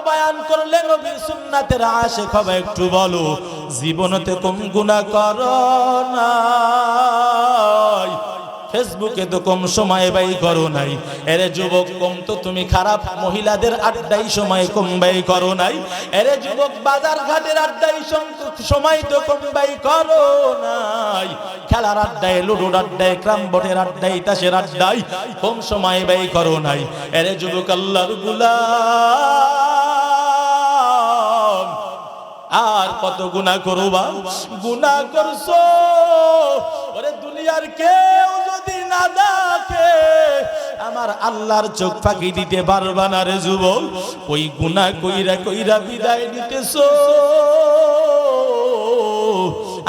বয়ান করলে নবীর সুন্নাতের আশিক হবে একটু বলো জীবনতে কম গুনাহ করো না ফেসবুকে তো কম সময় ব্যয় করো নাই এরে যুবক কম তো তুমি খারাপ মহিলাদের আড্ডায় সময় কম ব্যয় করো নাই এরে যুবক বাজার ঘাটের আড্ডায় সময় তো কম ব্যয় করো নাই খেলার আড্ডায় লুডোর আড্ডায় ক্রাম বোর্ডের আড্ডায় তাসের আড্ডায় কম সময় ব্যয় করো নাই এরে যুবক আল্লাহর গোলাম আর কত গুনাহ করবা গুনাহ করছো ওরে দুনিয়ার কেউ যদি না দেখে আমার আল্লাহর চোখ ফাঁকি দিতে পারবা না রে যুবক ওই গুনাহ কইরা কইরা বিদায় নিতেছো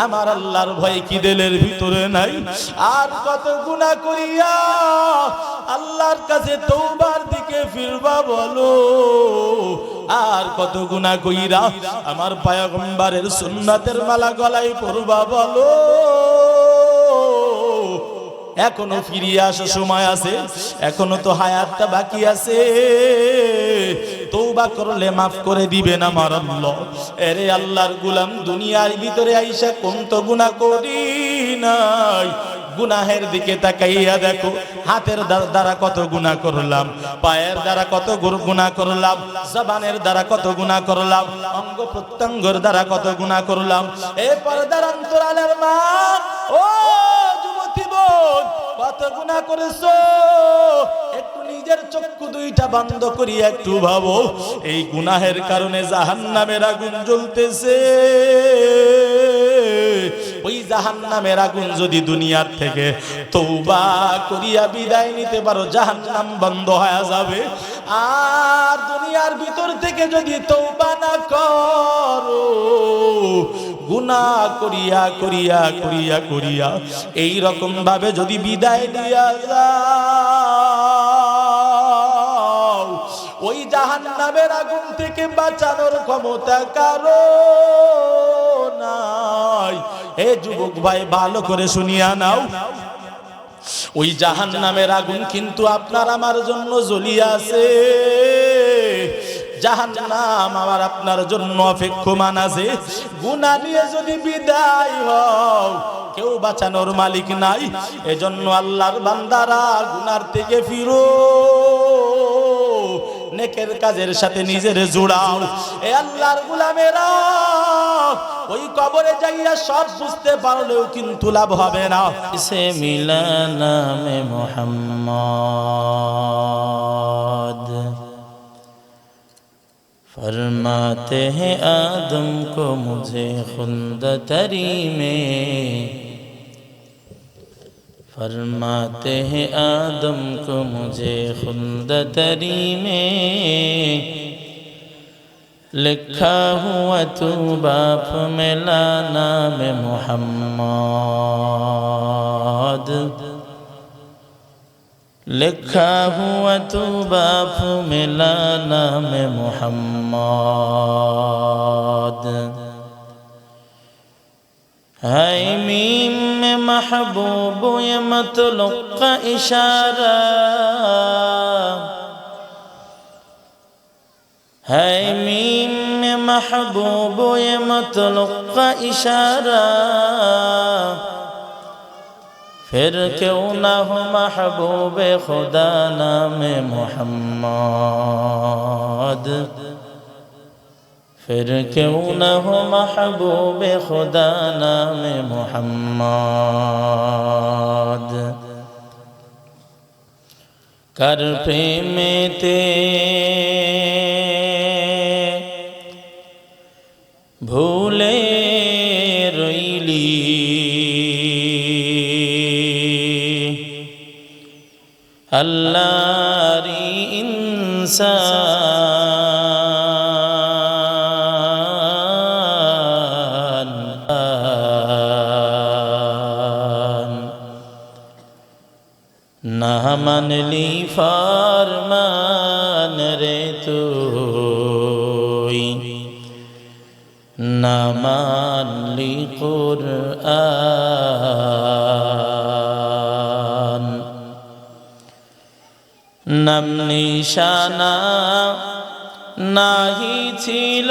আমার আল্লাহর ভয় কি দিলের ভিতরে নাই আর কত গুনাহ করিয়া আল্লাহর কাছে তওবার দিকে ফিরবা বলো আর কত গুনাহ কইরা আমার পয়গম্বরের সুন্নাতের মালা গলায় পরবা বলো এখনো ফিরিয়ে আসার সময় আছে এখনো তো হায়াতটা বাকি আছে তওবা করলে maaf করে দিবেন আমার আল্লাহ আরে আল্লাহর গোলাম দুনিয়ার ভিতরে আইসা কোন তো গুনাহ করি নাই গুনাহের দিকে তাকাইয়া দেখো হাতের দ্বারা কত গুনাহ করলাম পায়ের দ্বারা কত গুনাহ করলাম জবানের দ্বারা কত গুনাহ করলাম অঙ্গ প্রত্যঙ্গের দ্বারা কত গুনাহ করলাম এই পর্দার অন্তরালের মা ও যুবতী বোন কত গুনাহ করেছো একটু নিজের চক্ষু দুইটা বন্ধ করিয়া একটু ভাবো এই গুনাহের কারণে জাহান্নামের আগুন জ্বলতেছে ওই জাহান্নামের আগুন যদি দুনিয়ার থেকে তওবা করিয়া বিদায় নিতে পারো জাহান্নাম বন্ধ হয়ে যাবে আর দুনিয়ার ভিতর থেকে যদি তওবা না করো গুনাহ করিয়া করিয়া করিয়া করিয়া এই রকম ভাবে যদি বিদায় দিয়া যাও ওই জাহান্নামের আগুন থেকে বাঁচানোর ক্ষমতা কারো নাই এ যুবক ভাই ভালো করে শুনিয়া নাও ওই জাহান্নামের আগুন কিন্তু আপনার আমার জন্য জ্বলিয়া আছে জাহান্নাম আমার আপনার জন্য অপেক্ষমান আছে গুনাহ নিয়ে যদি বিদায় হও কেউ বাঁচানোর মালিক নাই এজন্য আল্লাহর বান্দারা গুনার থেকে ফিরো নেকের কাজের সাথে নিজের জোড়াও এ আল্লাহর গোলামেরা ওই কবরে যাইয়া সব বুঝতে পারলেও কিন্তু লাভ হবে না ইসে মিলা নামে মোহাম্মদ फरमाते हैं आदम को मुझे खुल्द तरी में फरमाते हैं आदम को मुझे खुल्द तरी में लिखा हुआ तू बाप मिला नाम मोहम्मद लिखा हुआ तू बाप मिला नाम मोहम्मद है मीम में महबूब ये मतलुक का इशारा है मीम में महबूब ये मतलुक का इशारा फिर क्यों ना हो महबूब खुदा नाम मोहम्मद फिर क्यों ना हो महबूब खुदा नाम मोहम्मद कर प्रेमेते भूले रईली अल्लाहरी इंसान ना मन ली फरमान रे तू ना मान ली कुरआन नम निशाना নাহি ছিল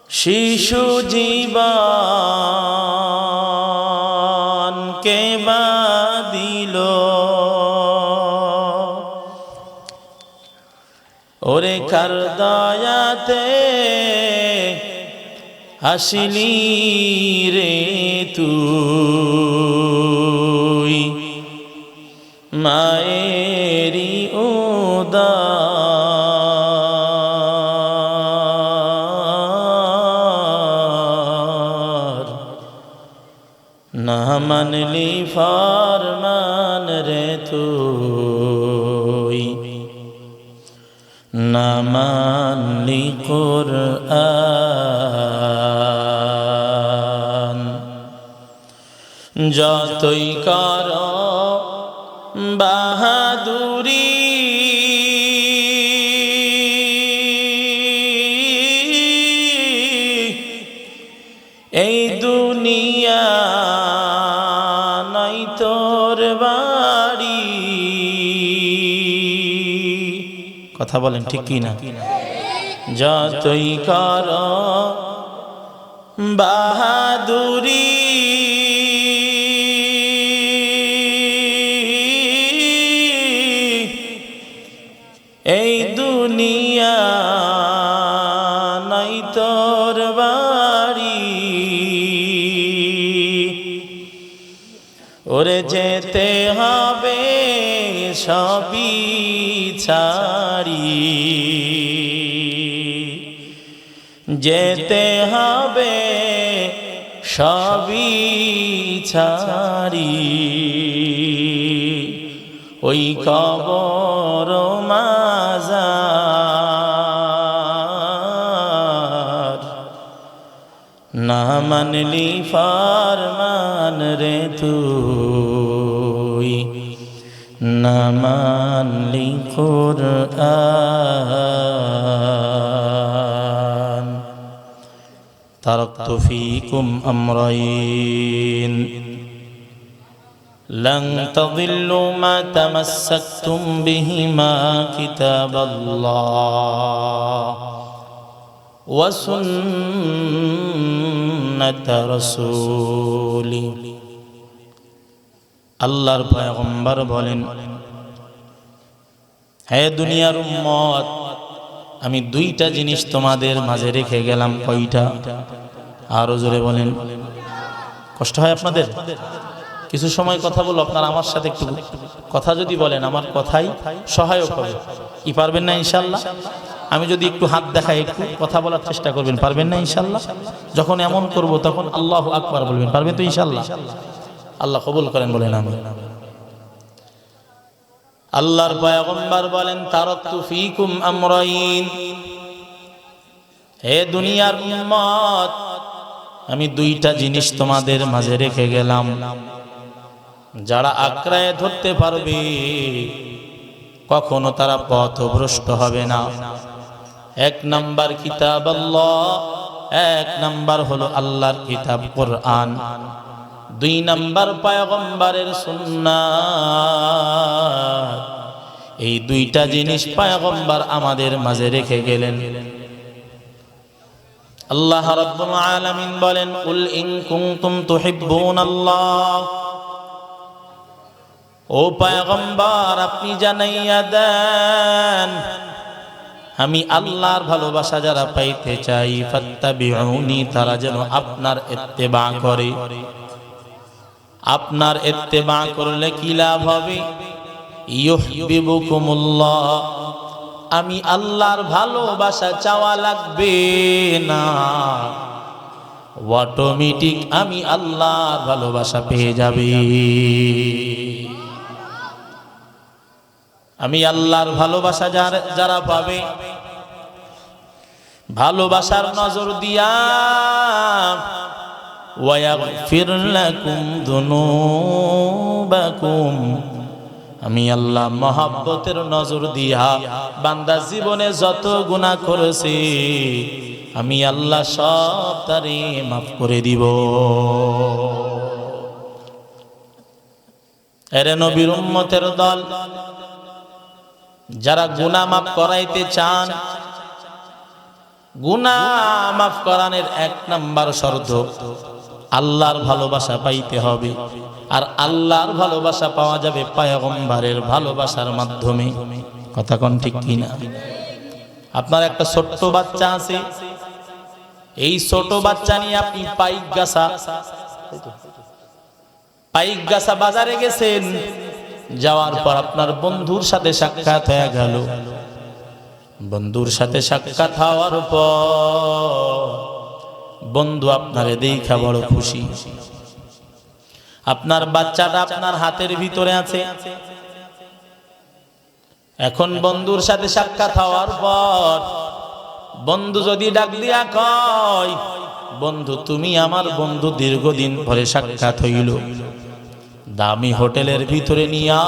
শিশু জীবন কে বাদিল ওরে কার দয়াতে আসিলি রে তুই মায়েরি উদার না মানলি ফরমান রে তুই না মানলি কুরআন যতই কর বাহাদুরি এই দুনিয়া নাই তোর বাড়ি কথা বলেন ঠিক কি না যতই কর বাহাদুরি এই দুনিয়া নাই তোর বাড়ি ওরে যেতে হবে সবই ছাড়ি যেতে হবে সবই ছাড়ি ওই কবর মাজার না মানলি ফরমান রে তুই না মানলি কুরআন তারাকতু ফীকুম আমরাইন لن تضلوا ما تمسكتم بهما كتاب الله وسنة رسوله আল্লাহর পয়গম্বর বলেন হে দুনিয়ার উম্মত আমি দুইটা জিনিস তোমাদের মাঝে রেখে গেলাম কয়টা আরো জোরে বলেন কষ্ট হয় আপনাদের কিছু সময় কথা বলো আপনারা আমার সাথে একটু কথা যদি বলেন আমার কথাই সহায়ক হবে কি পারবেন না ইনশাআল্লাহ আমি যদি একটু হাত দেখাই একটু কথা বলার চেষ্টা করবেন পারবেন না ইনশাআল্লাহ যখন এমন করব তখন আল্লাহু আকবার বলবেন পারবেন তো ইনশাআল্লাহ আল্লাহ কবুল করেন বলেন আমিন আল্লাহর পয়গম্বর বলেন তারাকতু ফীকুম আমরাইন হে দুনিয়ার উম্মত আমি দুইটা জিনিস তোমাদের মাঝে রেখে গেলাম যারা আঁকড়ায় ধরতে পারবে কখনো তারা পথভ্রষ্ট হবে না এক নাম্বার কিতাব আল্লাহ এক নাম্বার হলো আল্লাহর কিতাব কোরআন দুই নাম্বার পয়গম্বরের সুন্নাত এই দুইটা জিনিস পয়গম্বর আমাদের মাঝে রেখে গেলেন আল্লাহ রাব্বুল আলামিন বলেন কুল ইন কুনতুম তুহিব্বুনাল্লাহ ও পয়গম্বর আপনি জানাইয়া দেন আমি আল্লাহর ভালোবাসা যারা পাইতে চাই ফাত্তাবিউনি তারা যেন আপনার ইত্তেবা করে আপনার ইত্তেবা করলে কি লাভ হবে ইউহিব্বুকুমুল্লাহ আমি আল্লাহর ভালোবাসা চাওয়া লাগবে না অটোমেটিক আমি আল্লাহর ভালোবাসা পেয়ে যাবে আমি আল্লাহর ভালোবাসা যারা পাবে ভালোবাসার নজর দিয়া ওয়াগফির লাকুম যুনুবাকুম আমি আল্লাহ মহব্বতের নজর দিয়া বান্দা জীবনে যত গুনাহ করেছে আমি আল্লাহ সব তারে মাফ করে দিব এরে নবীর উম্মতের দল, যারা গুনাহ মাফ করাইতে চান, গুনাহ মাফ করানোর 1 নাম্বার শর্ত আল্লাহর ভালোবাসা পাইতে হবে। আর আল্লাহর ভালোবাসা পাওয়া যাবে পয়গম্বরের ভালোবাসার মাধ্যমে। কথা কোন ঠিক কিনা? আপনার একটা ছোট্ট বাচ্চা আছে, এই ছোট বাচ্চা নিয়ে আপনি পাইকগাছা বাজারে গেছেন, যাওয়ার পর আপনার বন্ধুর সাথে সাক্ষাৎ হয়ে গেল। বন্ধুর সাথে সাক্ষাৎ হওয়ার পর বন্ধু আপনারে দেখা বড় খুশি। আপনার বাচ্চাটা আপনার হাতের ভিতরে আছে। এখন বন্ধুর সাথে সাক্ষাৎ হওয়ার পর বন্ধু যদি ডাক দিয়া কয়, বন্ধু তুমি আমার বন্ধু, দীর্ঘদিন পরে সাক্ষাৎ হইল, দামি হোটেলের ভিতরে নিয়া,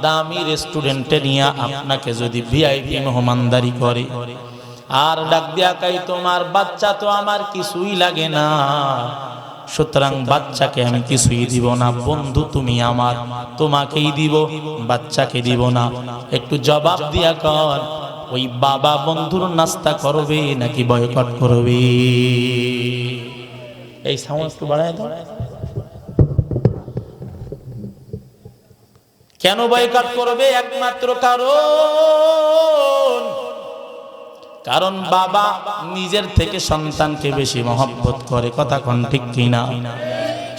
দামি রেস্টুরেন্টে নিয়া আপনাকে যদি ভিআইপি মেহমানদারি করে, আর ডাক দিয়া কয় তোমার বাচ্চা তো আমার কিছুই লাগে না, সুতরাং বাচ্চাকে আমি কিছুই দিব না, বন্ধু তুমি আমার, তোমাকেই দিব, বাচ্চাকে দিব না, একটু জবাব দিয়া কর, ওই বাবা বন্ধুর নাস্তা করবে নাকি বয়কট করবে? এই সাউন্ড একটু বাড়ায় দাও। কেন বয়কট করবে? একমাত্র কারণ বাবা নিজের থেকে সন্তানকে বেশি মহব্বত করে। কথা কোন ঠিক কিনা?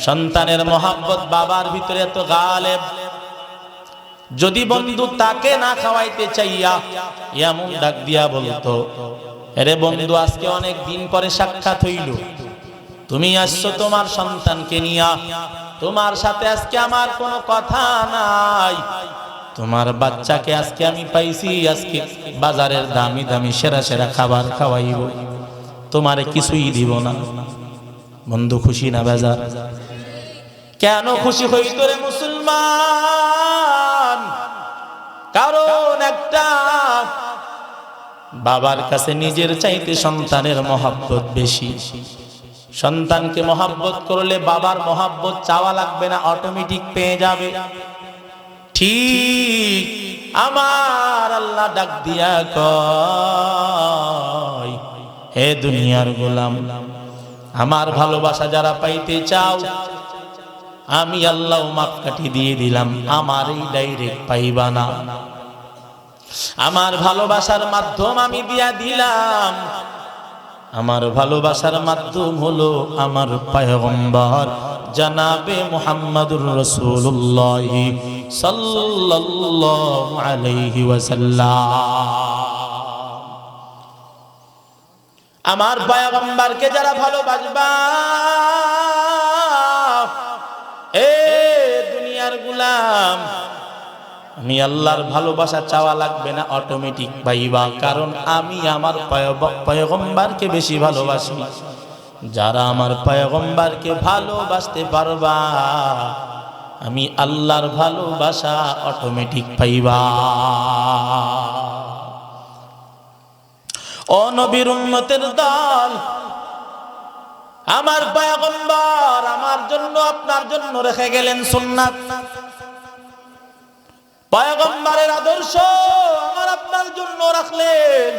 সন্তানের মহব্বত বাবার ভিতরে এত গালেব, যদি বন্ধু তাকে না খাওয়াইতে চাইয়া এমন ডাক দিয়া বলতো, আরে বন্ধু আজকে অনেক দিন পরে সাক্ষাৎ হইল, তুমি আসছো তোমার সন্তানকে নিয়া, তোমার সাথে আজকে আমার কোনো কথা নাই, তোমার বাচ্চাকে আজকে আমি পাইছি, আজকে বাজারের দামি দামি সেরা সেরা খাবার খাওয়াইব, তোমারে কিছুই দিব না। বন্ধু খুশি না বেজার? কেন খুশি হইতো রে মুসলমান? কারণ একটা, বাবার কাছে নিজের চাইতে সন্তানের মহব্বত বেশি। সন্তানকে মহব্বত করলে বাবার মহব্বত চাওয়া লাগবে না, অটোমেটিক পেয়ে যাবে। ঠিক আমার আল্লাহ ডাক দিয়া কয়, হে দুনিয়ার গোলাম, আমার ভালোবাসা যারা পাইতে চাও, আমি আল্লাহ মাপকাঠি দিয়ে দিলাম, আমার এই ডাইরেক্ট পাইবা না, আমার ভালোবাসার মাধ্যম আমি দিয়া দিলাম। আমার ভালোবাসার মাধ্যম হলো আমার পয়গম্বর জনাবে মুহাম্মদুর রাসূলুল্লাহ সাল্লাল্লাহু আলাইহি ওয়াসাল্লাম। আমার পয়গম্বরকে যারা ভালোবাসবা, এ দুনিয়ার গোলাম, আমি আল্লাহর ভালোবাসা চাওয়া লাগবে না, অটোমেটিক পাইবা। কারণ আমি আমার পয়গম্বরকে বেশি ভালোবাসি। যারা আমার পয়গম্বরকে ভালোবাসতে পারবা, আমি আল্লাহর ভালোবাসা অটোমেটিক পাইবা। ও নবীর উম্মতের দল, আমার পয়গম্বর আমার জন্য আপনার জন্য রেখে গেলেন সুন্নাত। পয়গম্বরের আদর্শ আমার আপনার জন্য রাখলেন।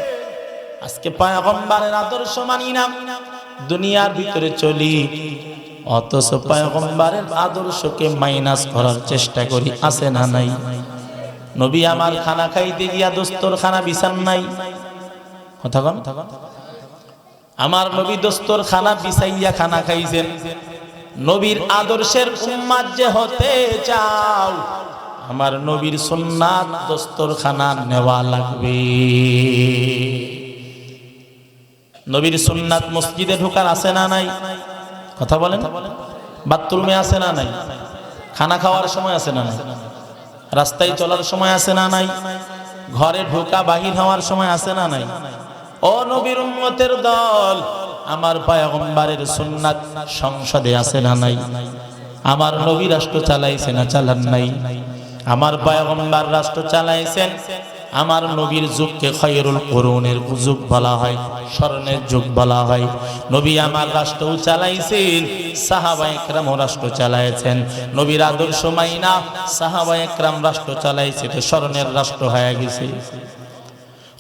আজকে পয়গম্বরের আদর্শ মানি না, দুনিয়ার ভিতরে চলি, অথচ পয়গম্বরের আদর্শকে মাইনাস করার চেষ্টা করি। আছে না নাই? নবী আমার খানা খাইতে গিয়া দস্তরখানা বিছান নাই। কথা কন, আমার নবী দস্তরখানা বিছাইয়া খানা খাইছেন। নবীর আদর্শের উম্মত যে হতে চাও, আমার নবীর সুন্নাত দস্তরখানা নেওয়া লাগবে। নবীর সুন্নাত মসজিদে ঢোকার আছে না নাই? কথা বলেন। বাথরুমে আছে না নাই? খানা খাওয়ার সময় আছে না নাই? রাস্তায় চলার সময় আছে না নাই? ঘরে ঢোকা বাহির হওয়ার সময় আছে না নাই? ও নবীর উম্মতের দল, আমার পয়গম্বরের সুন্নাত সংসদে আছে না নাই? আমার নবী রাষ্ট্র চালাইছে না চালান নাই? আমার পয়গম্বর রাষ্ট্র চালাইছেন। আমার নবীর যুগকে খায়রুল কুরুনের যুগ বলা হয়। স্বর্ণের যুগ বলা হয়। নবী আমার রাষ্ট্র চালাইছেন, সাহাবায়ে কেরাম রাষ্ট্র চালাইছেন। নবীর আদর্শ মাইনা সাহাবায়ে কেরাম রাষ্ট্র চালাইছে, তো স্বর্ণের রাষ্ট্র হয়ে গেছে।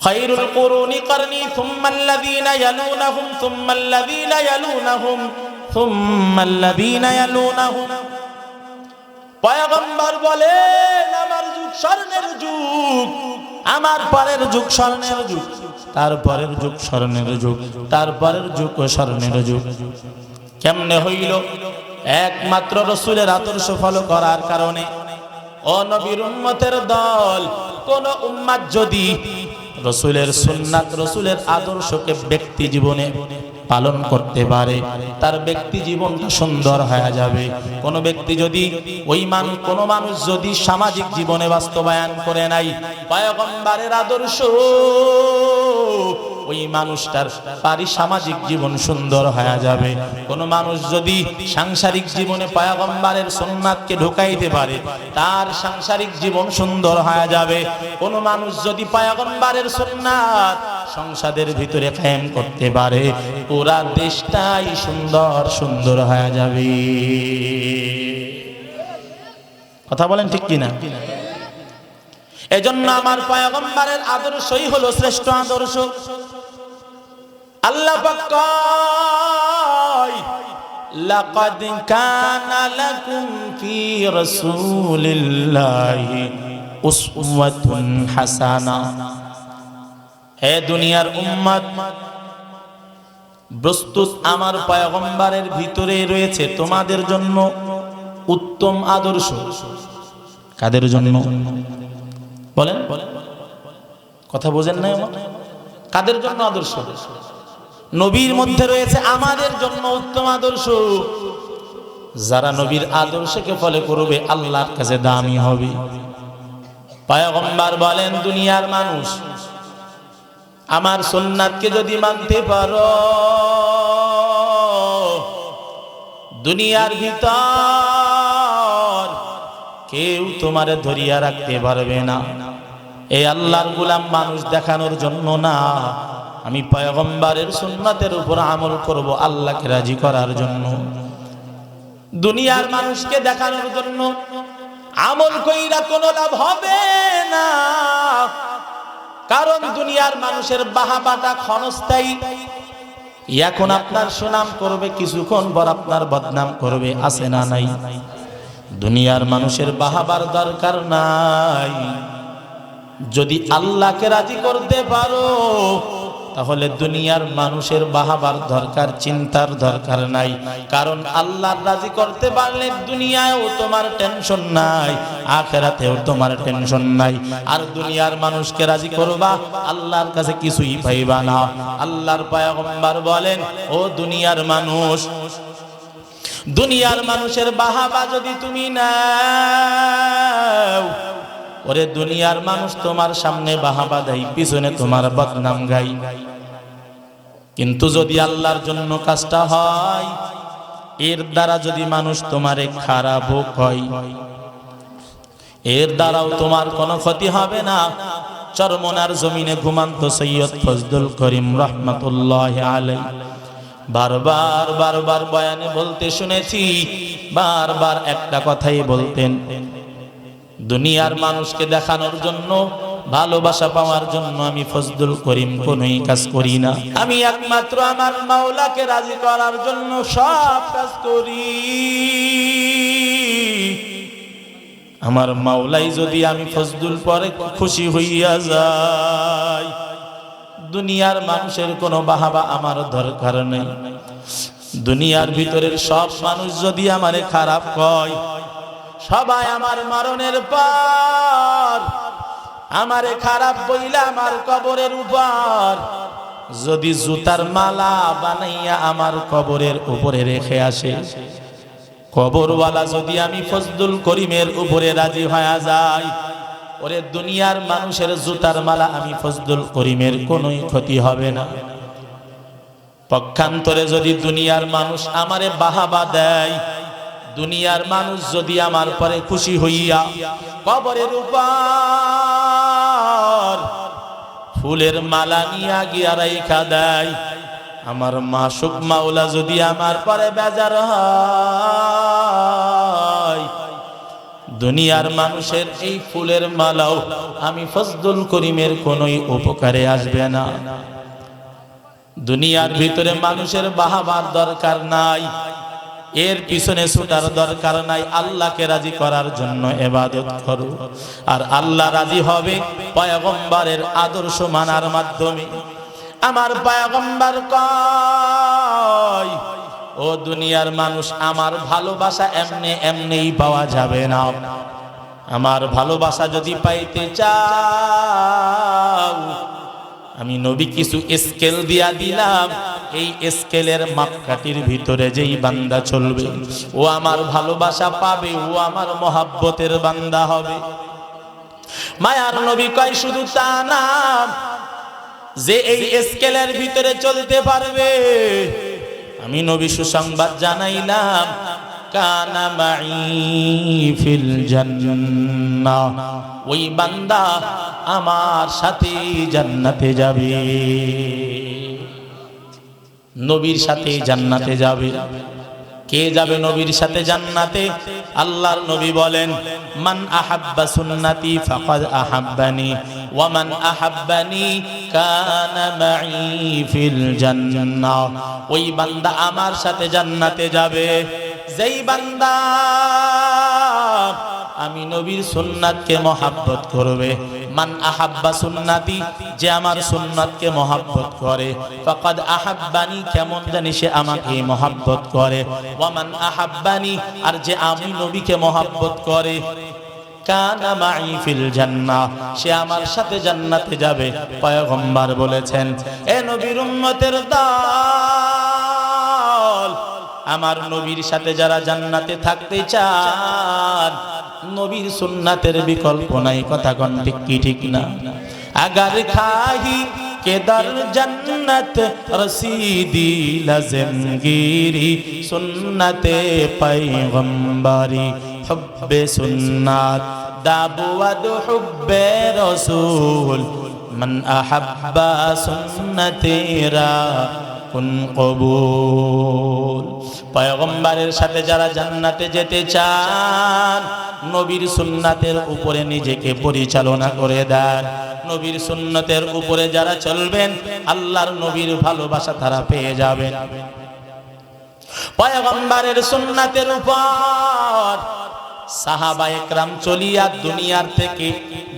খায়রুল কুরুনি করনি সুম্মাল্লাযীনা ইয়ালুনাহুম সুম্মাল্লাযীনা ইয়ালুনাহুম সুম্মাল্লাযীনা ইয়ালুনাহুম। পয়গম্বর বলেন আমার যুগ স্বর্ণের যুগ, আমার পরের যুগ স্বর্ণের যুগ, তারপরের যুগ স্বর্ণের যুগ, তারপরের যুগ স্বর্ণের যুগ। কেমনে হইল? একমাত্র রাসূলের আদর্শ ফলো করার কারণে। ও নবীর উম্মতের দল, কোন উম্মত যদি রাসূলের সুন্নাত রাসূলের আদর্শকে ব্যক্তি জীবনে পালন করতে পারে, তার ব্যক্তি জীবনটা সুন্দর হয়ে যাবে। কোন ব্যক্তি যদি কোন মানুষ যদি সামাজিক জীবনে বাস্তবায়ন করে নাই পয়গম্বরের আদর্শ, ওই মানুষটার পারিসামাজিক জীবন সুন্দর হয়ে যাবে। কোন মানুষ যদি সাংসারিক জীবনে পয়গম্বরের সুন্নাতকে ঢুকাইতে পারে, তার সাংসারিক জীবন সুন্দর হয়ে যাবে। কোন মানুষ যদি পয়গম্বরের সুন্নাত সংসারের ভিতরে কায়েম করতে পারে, পুরা দেশটাই সুন্দর সুন্দর হয়ে যাবে। কথা বলেন ঠিক কিনা? এজন্য আমার পয়গম্বরের আদর্শই হলো শ্রেষ্ঠ আদর্শ। আল্লাহ পাক কয় লাকাদ কানা লাকুম ফি রাসূলিল্লাহি উসওয়াতুন হাসানা। হে দুনিয়ার উম্মত, প্রস্তুত আমার পয়গম্বরের ভিতরে রয়েছে তোমাদের জন্য উত্তম আদর্শ। কাদের জন্য বলেন? কথা বোঝেন না আমার? কাদের জন্য আদর্শ? নবীর মধ্যে রয়েছে আমাদের জন্য উত্তম আদর্শ। যারা নবীর আদর্শকে ফলো করবে আল্লাহর কাছে দামি হবে। পয়গম্বর বলেন দুনিয়ার মানুষ আমার সুন্নাতকে যদি মানতে পারো, দুনিয়ার ভিতর কেউ তোমারে ধরিয়া রাখতে পারবে না। এই আল্লাহর গোলাম মানুষ দেখানোর জন্য না, আমি পয়গম্বরের সুন্নাতের উপর আমল করব আল্লাহকে রাজি করার জন্য। দুনিয়ার মানুষকে দেখানোর জন্য আমল কইরা কোনো লাভ হবে না, কারণ দুনিয়ার মানুষের বাহাবাটা ক্ষণস্থায়ী। এখন আপনার সুনাম করবে, কিছুক্ষণ পর আপনার বদনাম করবে, আছে না নাই? দুনিয়ার মানুষের বাহাবার দরকার নাই। যদি আল্লাহকে রাজি করতে পারো, তাহলে দুনিয়ার মানুষের বাহাবার দরকার, চিন্তার দরকার নাই। কারণ আল্লাহর রাজি করতে পারলে দুনিয়ায়ও তোমার টেনশন নাই, আখিরাতেও তোমার টেনশন নাই। আর দুনিয়ার মানুষকে রাজি করবা, আল্লাহর কাছে কিছুই পাইবা না। আল্লাহর পয়গম্বর বলেন, ও দুনিয়ার মানুষ, দুনিয়ার মানুষের বাহাবা যদি তুমি নাও, ওরে দুনিয়ার মানুষ তোমার সামনে বাহাবা দেয়, পিছনে তোমার বদনাম গাই। কিন্তু যদি আল্লাহর জন্য কাজটা হয়, এর দ্বারা যদি মানুষ তোমারে খারাপ হয়, এর দ্বারাও তোমার কোনো ক্ষতি হবে না। চরমনার জমিনে ঘুমান্ত সৈয়দ ফজলুল করিম রহমাতুল্লাহি আলাইহি বারবার বারবার বয়ানে বলতে শুনেছি, বারবার একটা কথাই বলতেন, দুনিয়ার মানুষকে দেখানোর জন্য, ভালোবাসা পাওয়ার জন্য আমি ফজলুল করিম কোনোই কাজ করি না। আমি একমাত্র আমার মাওলাকে রাজি করার জন্য সব কাজ করি। আমার মাওলাই যদি আমি ফজলুল পরে খুশি হইয়া যাই, দুনিয়ার মানুষের কোনো বাহাবা আমার দরকার নেই। দুনিয়ার ভিতরের সব মানুষ যদি আমারে খারাপ কয়, সবাই আমার মরণের পর আমারে খারাপ বইলা আমার কবরের উপর যদি জুতার মালা বানাইয়া আমার কবরের উপরে রেখে আসে, কবরওয়ালা যদি আমি ফজলুল করিমের উপরে রাজি হয়ে যাই, ওরে দুনিয়ার মানুষের জুতার মালা আমি ফজলুল করিমের কোনোই ক্ষতি হবে না। পক্ষান্তরে যদি দুনিয়ার মানুষ আমারে বাহাবা দেয়, দুনিয়ার মানুষ যদি আমার পরে খুশি হইয়া কবরের উপর ফুলের মালা নিয়া গিয়া রাইখা দেয়। আমার মাসুক মাওলা যদি আমার পরে বেজার হয়, দুনিয়ার মানুষের এই ফুলের মালাও আমি ফজলুল করিমের কোনোই উপকারে আসবে না। দুনিয়ার ভিতরে মানুষের বাহাবার দরকার নাই, এর পিছনে ছুটার দরকার নাই। আল্লাহকে রাজি করার জন্য ইবাদত করো, আর আল্লাহ রাজি হবে পয়গম্বরের আদর্শ মানার মাধ্যমে। আমার পয়গম্বর কয়, ও দুনিয়ার মানুষ, আমার ভালোবাসা এমনি এমনিই পাওয়া যাবে না। আমার ভালোবাসা যদি পাইতে চাও, আমি নবী কিছু স্কেল দিয়া দিলাম। এই স্কেলের মাপকাঠির ভিতরে যেই বান্দা চলবে, ও আমার ভালোবাসা পাবে, ও আমার মহাব্বতের বান্দা হবে। মায়ার নবী কয়, শুধু তা না, যে এই স্কেলের ভিতরে চলতে পারবে, আমি নবী সুসংবাদ জানাইলাম, কানা মাই ফিল জান্নাহ, ওই বান্দা আমার সাথে জান্নাতে যাবে। নবীর সাথে জান্নাতে যাবে। কে যাবে নবীর সাথে জান্নাতে? আল্লাহর নবী বলেন, মান আহাব্বা সুন্নতি ফাকাদ আহাব্বানি ওয়া মান আহাব্বানি কানা মাই ফিল জান্নাহ। ওই বান্দা আমার সাথে জান্নাতে যাবে, যেই বান্দা আমি নবীর সুন্নাতকে মহাব্বত করবে। মান আহাব্বা সুন্নাতি, যে আমার সুন্নাতকে মহাব্বত করে, ফাকাদ আহাব্বানি, কেমন জানি সে আমাকে মহাব্বত করে। ওয়া মান আহাব্বানি, আর যে আমি নবীকে মহাব্বত করে, কানা মাই ফিল জান্নাহ, সে আমার সাথে জান্নাতে যাবে। পয়গম্বর বলেছেন, এ নবীর উম্মতের দল, আমার নবীর সাথে যারা জান্নাতে থাকতে চান, নবীর সুন্নাতের বিকল্প নাই। কথা কোন ঠিক কি ঠিক না? আগার খাহি কেদার জান্নাত রসিদি লাজমগিরি সুন্নতে পয়গম্বরি হুব্বে সুন্নাত দাবওয়াদ হুব্বে রাসূল মান আহাব্বা সুন্নতিরা কুন কবুল। পয়গম্বরের সাথে যারা জান্নাতে যেতে চান, নবীর সুন্নাতের উপরে নিজেকে পরিচালনা করে দেন। নবীর সুন্নতের উপরে যারা চলবেন, আল্লাহর নবীর ভালোবাসা তারা পেয়ে যাবেন। পয়গম্বরের সুন্নাতের উপর সাহাবায়ে কেরাম চলিয়া দুনিয়ার থেকে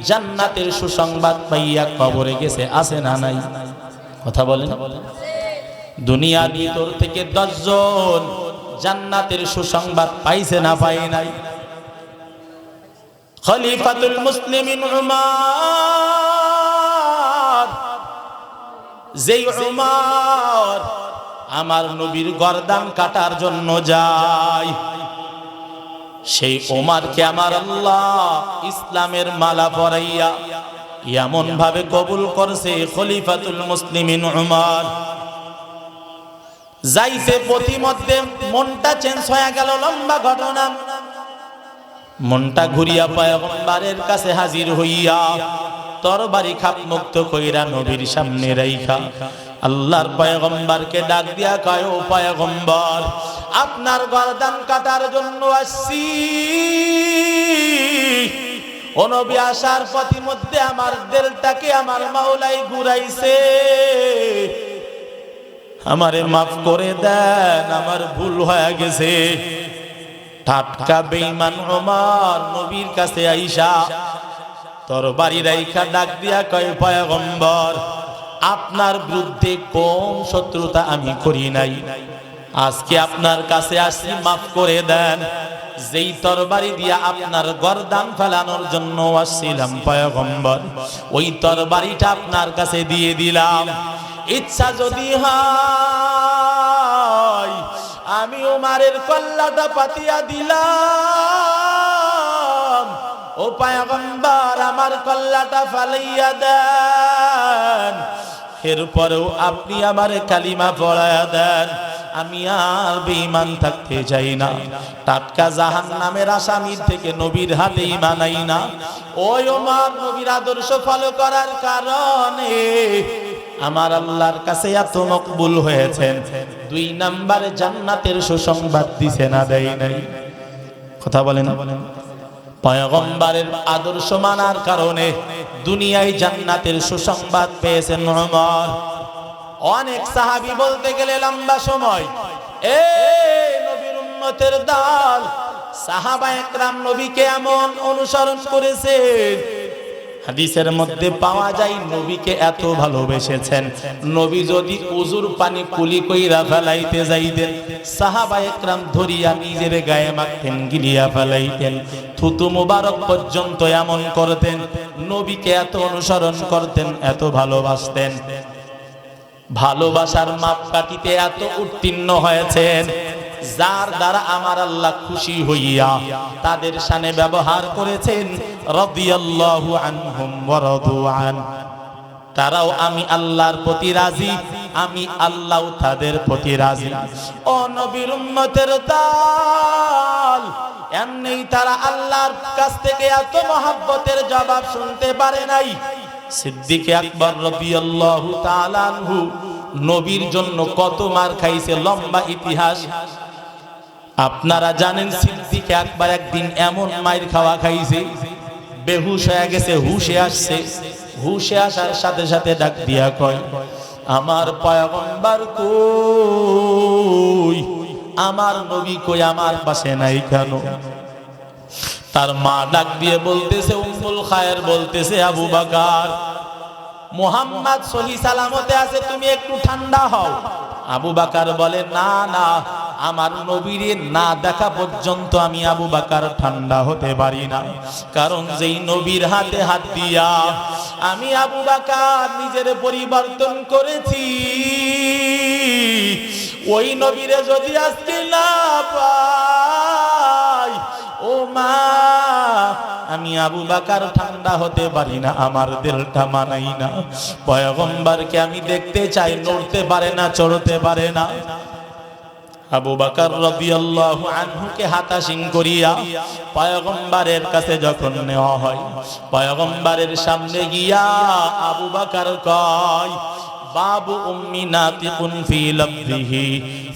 জান্নাতের সুসংবাদ পাইয়া কবরে গেছে, আছে না নাই? কথা বলেন। দুনিয়ার ভিতর থেকে 10 জন জান্নাতের সুসংবাদ পাইছে না পায় নাই? খলিফাতুল মুসলিমিন উমর, যেই উমর আমার নবীর গর্দান কাটার জন্য যায়, সেই উমরকে আমার আল্লাহ ইসলামের মালা পরাইয়া এমন ভাবে কবুল করছে। খলিফাতুল মুসলিমিন উমর যাইতে প্রতিমধ্যে মনটা চেঞ্জ হয়ে গেল। লম্বা ঘটনা। মনটা ঘুরিয়া পয়গম্বরের কাছে হাজির হইয়া তরবারি খাপ মুক্ত কইরা নবীর সামনে রাইখা আল্লাহর পয়গম্বরকে ডাক দিয়া কয়, ও পয়গম্বর, আপনার গর্দান কাটার জন্য আসছি। ও নবী, আসার পথিমধ্যে আমার দিলটাকে আমার মাওলাই ঘুরাইছে, আমারে মাফ করে দেন, আমার ভুল হয়ে গেছে। টাটকা বেঈমান ওমর নবীর কাছে আইসা তরবারি রাইখা ডাক দিয়া কয়, পয়গম্বর, আপনার বিরুদ্ধে কোন শত্রুতা আমি করি নাই, আজকে আপনার কাছে আসি, মাফ করে দেন। যেই তরবারি দিয়া আপনার গর্দান ফেলানোর জন্য আসছিলাম পয়গম্বর, ওই তরবারিটা আপনার কাছে দিয়ে দিলাম। ইচ্ছা যদি হয় আমি উমারের কল্লাটা পাতিয়া দিলাম। ও পয়গম্বর, আমার কল্লাটা ফালাইয়া দেন, এরপরেও আপনি আমার কালিমা পড়ায়া দেন। আমি আর বেঈমান থাকতে চাই না। টাটকা জাহান্নামের আসামির থেকে নবীর হাতে ঈমান আই না। ওই ওমর নবীর আদর্শ ফলো করার কারণে আমার আল্লাহর কাছে এত মকবুল হয়েছেন। 2 নম্বরে জান্নাতের সুসংবাদ দিছে না দেয় নাই? কথা বলেন। পয়গম্বরের আদর্শ মানার কারণে দুনিয়ায় জান্নাতের সুসংবাদ পেয়েছেন ওমর। অনেক সাহাবী বলতে গেলে লম্বা সময়, এই নবীর উম্মতের দল সাহাবায়ে একরাম নবীকে এমন অনুসরণ করেছেন, হাদিসের মধ্যে পাওয়া যায় নবীকে এত ভালোবেসেছেন, নবী যদি উজুর পানি কুলি কইরা ফেলাইতে যাইতেন সাহাবায়ে একরাম ধরিয়া নিজের গায়ে মাখতেন, গিলিয়া ফেলাইতেন, থুতু মুবারক পর্যন্ত এমন করতেন। নবীকে এত অনুসরণ করতেন, এত ভালোবাসতেন। ভালোবাসার মাপকাঠিতে এত উত্তীর্ণ হয়েছেন, যার দ্বারা আমার আল্লাহ খুশি হইয়া তাদের শানে ব্যবহার করেছেন রাদিয়াল্লাহু আনহুম ওয়া রাদু আন। তারাও আমি আল্লাহর প্রতি রাজি, আমি আল্লাহও তাদের প্রতি রাজি। ও নবীর উম্মতের দল, এমনি তারা আল্লাহর কাছ থেকে এত মহব্বতের জবাব শুনতে পারে নাই। সিদ্দিক আকবর রাদিয়াল্লাহু তাআলা আনহু নবীর জন্য কত মার খাইছে, লম্বা ইতিহাস। আপনারা জানেন সিদ্দিক আকবর একদিন এমন মাইর খাওয়া খাইছে, বেহুশ হয়ে গেছে, হুশে আসছে। হুশে আসার সাথে সাথে ডাক দিয়া কয়, আমার পয়গম্বর কই, আমার নবী কই, আমার পাশে নাই কেন? তার মা ডাক দিয়ে বলতেছে, উম্মুল খায়ের বলতেছে, আবু বকর মুহাম্মদ সহি সালামতে আছে, তুমি একটু ঠান্ডা হও। আবু বকর বলে, না না, আমার নবীর না দেখা পর্যন্ত আমি আবু বকর ঠান্ডা হতে পারি না। কারণ যেই নবীর হাতে হাত দিয়া আমি আবু বকর নিজের পরিবর্তন করেছি, ওই নবীরে যদি আজকে না পাই, ও মা, আমি আবু বকর ঠান্ডা হতে পারি না, আমার দিলটা মানাই না। পয়গম্বরকে আমি দেখতে চাই, নড়তে পারে না, চড়তে পারে না। আবু বকর রাদিয়াল্লাহু আনহুকে হাতাশিং করিয়া পয়গম্বরের কাছে যখন নেওয়া হয়, পয়গম্বরের সামনে গিয়া আবু বকর কয়, বাবু উম্মি নাতিকুন ফি লফযিহি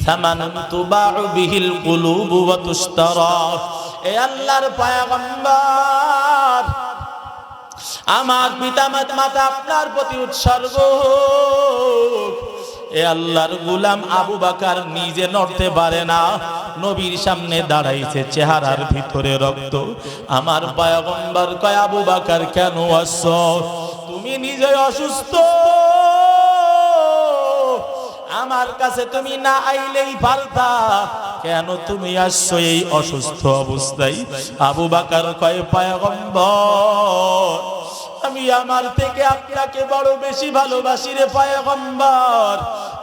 সামানুন তুবাউ বিহিল কুলুবু ওয়া তুশতারা। এ আল্লাহর পয়গম্বর, আমার পিতামাতা আপনার প্রতি উৎসর্গ। এ আল্লাহর গোলাম আবু বকর নিজে নড়তে পারে না, নবীর সামনে দাঁড়াইছে, চেহারার ভিতরে রক্ত। আমার পয়গম্বর কয়, আবু বকর কেন আসছো? তুমি নিজে অসুস্থ, আমার কাছে তুমি না আইলেই পারতা, কেন তুমি আসছো এই অসুস্থ অবস্থায়? আবু বকর কয়, পয়গম্বর, আমি আমার থেকে আপনাকে বড় বেশি ভালোবাসি রে পয়গম্বর।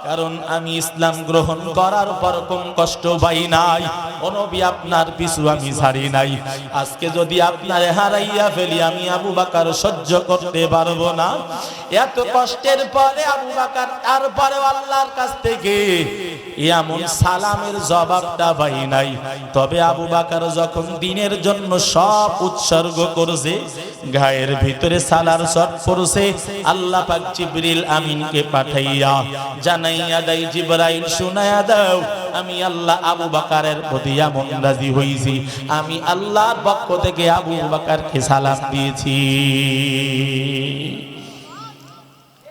কারণ আমি ইসলাম গ্রহণ করার পর কোন কষ্ট পাই নাই, ও নবী আপনার পিছু আমি ছাড়ি নাই। আজকে যদি আপনারে হারাইয়া ফেলি, আমি আবু বকর সহ্য করতে পারবো না। এত কষ্টের পরে আবু বকর তারপরে আল্লাহর কাছ থেকে এমন সালামের জবাবটা পাই নাই। তবে আবু বকর যখন দ্বীনের জন্য সব উৎসর্গ করেছে, গায়ের ভিতরে সালার সব পড়ছে, আল্লাহ পাক জিবরিল আমিনকে পাঠাইয়া জানাইয়া দেয়, জিবরাইল শুনাইয়া দাও, আমি আল্লাহ আবু বকরের প্রতি এমন রাজি হইছি, আমি আল্লাহর পক্ষ থেকে আবু বকরকে সালাম দিয়েছি।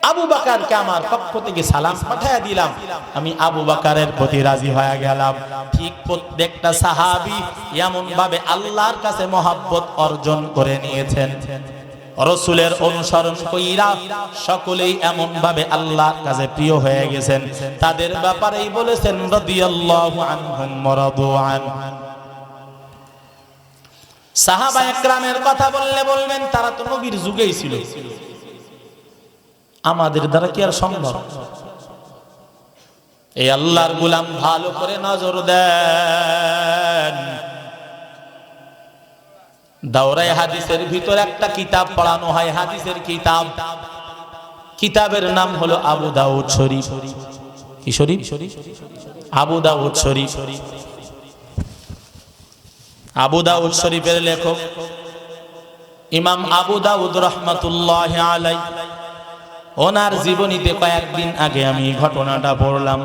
আবু বকরকে আমার পক্ষ থেকে সালাম পাঠিয়ে দিলাম, আমি আবু বকরের প্রতি রাজি হয়ে গেলাম। ঠিক প্রত্যেকটা সাহাবী এমন ভাবে আল্লাহর কাছে মহব্বত অর্জন করে নিয়েছেন, রাসূলের অনুসরণ কইরা সকলেই এমন ভাবে আল্লাহর কাছে প্রিয় হয়ে গেছেন। তাদের ব্যাপারেই বলেছেন রাদিয়াল্লাহু আনহুম ওয়া রাদু আন। সাহাবা একরামের কথা বললে বলবেন তারা তো নবীর যুগেই ছিল, আমাদের দ্বারা কি আর সম্ভব? এই আল্লাহর গোলাম ভালো করে নজর দেন। দাওরায়ে হাদিসের ভিতর একটা কিতাব পড়ানো হয়, হাদিসের কিতাব। কিতাবের নাম হলো আবু দাউদ শরীফ। কি শরীফ? আবু দাউদ শরীফ। আবু দাউদ শরীফের লেখক ইমাম আবু দাউদ রাহমাতুল্লাহি আলাইহি, ওনার জীবনীতে কয়েকদিন আগে আমি ঘটনাটা পড়লাম।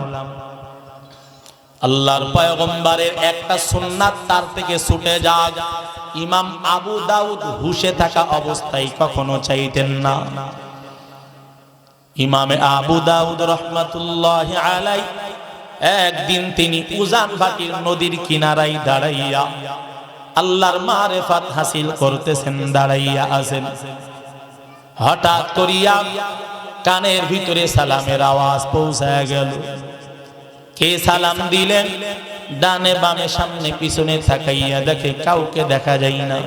আল্লাহর পয়গম্বরের একটা সুন্নাত তার থেকে ছুটে যাক, ইমাম আবু দাউদ হুশে থাকা অবস্থায় কখনো চাইতেন না। ইমামে আবু দাউদ রাহমাতুল্লাহি আলাইহি একদিন তিনি উজান ভাটির নদীর কিনারায় দাঁড়াইয়া আল্লাহর মারিফাত হাসিল করতেছেন, দাঁড়াইয়া আছেন। হঠাৎ করিয়া কানের ভিতরে সালামের আওয়াজ পৌঁছায় গেল। কে সালাম দিলেন? ডানে বামে সামনে পিছনে তাকাইয়া দেখে কাউকে দেখা যায় না।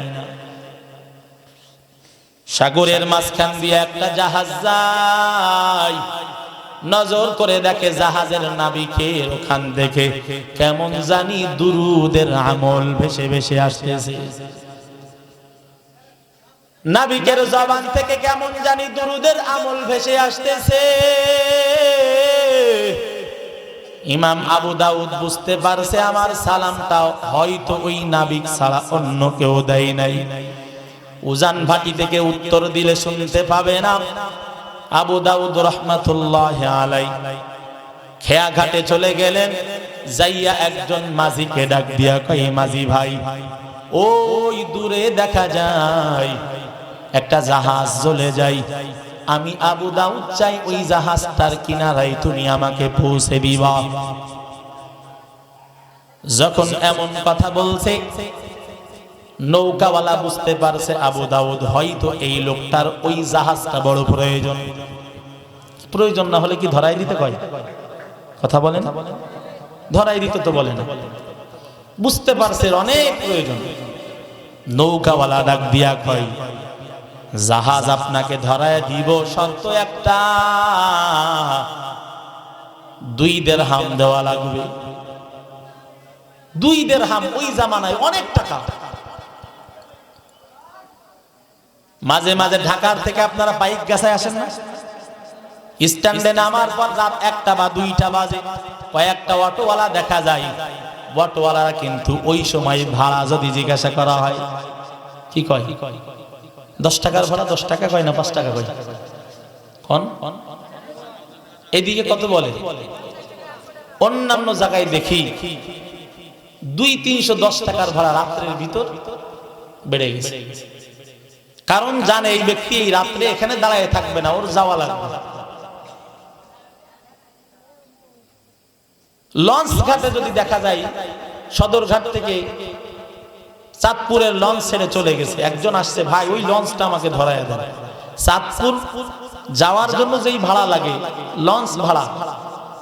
সাগরের মাঝখান দিয়ে একটা জাহাজ যায়, নজর করে দেখে জাহাজের নাবিকের ওখান দেখে কেমন জানি দুরুদের আমল ভেসে ভেসে আসতেছে। নাবিকের জবান থেকে কেমন জানি দুরুদের আমল ভেসে আসতেছে। ইমাম আবু দাউদ বুঝতে পারছে আমার সালামটা হয়তো ওই নাবিক ছাড়া অন্য কেউ দেয় নাই। উজান ভাটি থেকে উত্তর দিলে শুনতে পাবে না। আবু দাউদ রাহমাতুল্লাহি আলাইহি খেয়া ঘাটে চলে গেলেন, যাইয়া একজন মাঝিকে ডাক দিয়া কয়, মাঝি ভাই, ওই দূরে দেখা যায় একটা জাহাজ চলে যায়, আমি আবু দাউদ চাই ওই জাহাজটার কিনারায় তুমি আমাকে পৌঁছে দিবা। যখন এমন কথা বলছে, নৌকাওয়ালা বুঝতে পারছে আবু দাউদ হয়তো এই লোকটার ওই জাহাজটা বড় প্রয়োজন। প্রয়োজন না হলে কি ধরাই দিতে কয়? কথা বলেন, ধরাই দিতে তো বলে না। বুঝতে পারছে অনেক প্রয়োজন। নৌকাওয়ালা ডাক দিয়া কয়, জাহাজ আপনাকে ধরায় দিব, শর্ত একটা, 2 দিরহাম দেওয়া লাগবে। 2 দিরহাম ওই জামানায় অনেক টাকা। মাঝে মাঝে ঢাকার থেকে আপনারা বাইক গাছায় আসেন না, স্ট্যান্ডে নামার পর রাত 1টা বা 2টা বাজে কয়েকটা অটোওয়ালা দেখা যায়। অটোওয়ালারা কিন্তু ওই সময় ভাড়া যদি জিজ্ঞাসা করা হয় কি কয়? 10 টাকার ভাড়া 10 টাকা কয় না 5 টাকা কয়? কোন এদিকে কত বলে? অন্যান্য জায়গায় দেখি 200-310 টাকার ভাড়া রাত্রের ভিতর বেড়ে গেছে। কারণ জানে এই ব্যক্তি এই রাত্রে এখানে দাঁড়ায় থাকবে না, ওর যাওয়া লাগবে। লঞ্চ ঘাটে যদি দেখা যায়, সদরঘাট থেকে চাঁদপুরের লঞ্চ ছেড়ে চলে গেছে, একজন আসছে, ভাই ওই লঞ্চটা আমাকে ধরায় দেন। চাঁদপুর যাওয়ার জন্য যেই ভাড়া লাগে লঞ্চ ভাড়া,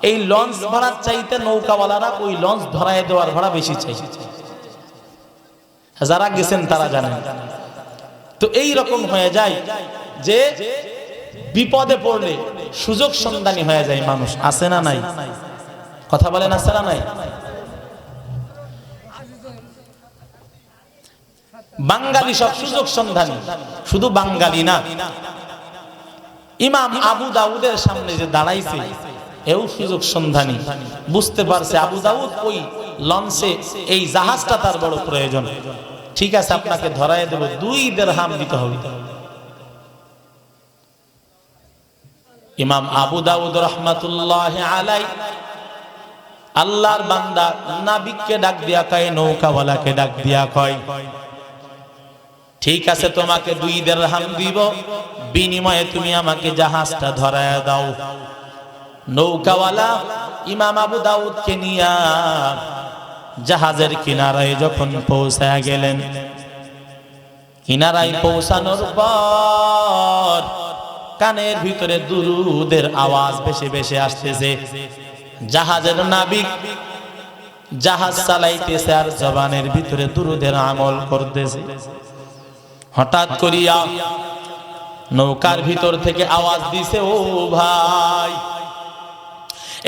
এই লঞ্চ ভাড়ার চাইতে নৌকাওয়ালারা ওই লঞ্চ ধরায় দেওয়ার ভাড়া বেশি চাই। যারা গেছেন তারা জানেন। তো এই রকম হয়ে যায় যে বিপদে পড়লে সুযোগ সন্ধানী হয়ে যায় মানুষ। আছে না নাই? কথা বলেন, আছে না নাই? বাঙালি সব সুযোগ সন্ধানী, শুধু বাঙালি না, ইমাম আবু দাউদের সামনে যে দাঁড়াইছে এও সুযোগ সন্ধানী। বুঝতে পারছে আবু দাউদ ওই লঞ্চে এই জাহাজটা তার বড় প্রয়োজন। ঠিক আছে, আপনাকে ধরায় দেব, 2 দিরহাম দিতে হবে। ইমাম আবু দাউদ রাহমাতুল্লাহি আলাইহি আল্লাহর বান্দা নাবিককে ডাক দিয়া কয়, নৌকাওয়ালাকে ডাক দিয়া কয়, ঠিক আছে তোমাকে 2 দিরহাম দিব, বিনিময়ে তুমি আমাকে জাহাজটা ধরায় দাও। নৌকাওয়ালা ইমাম আবু দাউদকে নিয়া জাহাজের কিনারায় যখন পৌঁছায় গেলেন, কিনারায় পৌঁছানোর পর কানের ভিতরে দুরুদের আওয়াজ ভেসে ভেসে আসতেছে। জাহাজের নাবিক জাহাজ চালাইতেছে আর জবানের ভিতরে দুরুদের আমল করতেছে। হঠাৎ করিয়া নৌকার ভিতর থেকে আওয়াজ দিছে, ও ভাই,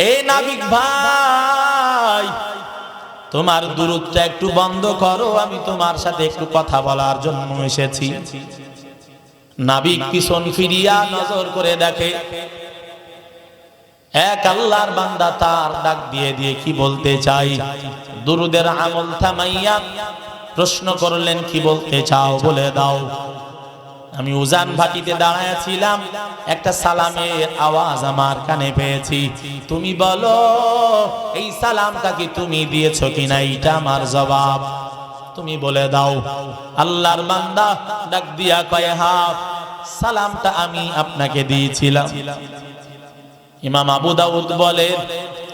এই নাবিক ভাই, তোমার দুরুদটা একটু বন্ধ করো, আমি তোমার সাথে একটু কথা বলার জন্য এসেছি। নাবিক পিছন ফিরিয়া নজর করে দেখে এক আল্লাহর বান্দা তার ডাক দিয়ে দিয়ে কি বলতে চাই, দুরুদের আমল থামাইয়া প্রশ্ন করলেন, কি বলতে চাও বলে দাও। আমি উজান ভাটিতে দাঁড়ায় ছিলাম, একটা সালামের আওয়াজ আমার কানে পেয়েছি। তুমি বলো এই সালামটা কি তুমি দিয়েছো কিনা, এটা আমার জবাব, তুমি বলে দাও। আল্লাহর বান্দা ডাক দিয়া কয়, হ্যাঁ সালামটা আমি আপনাকে দিয়েছিলাম। ইমাম আবু দাউদ বলে,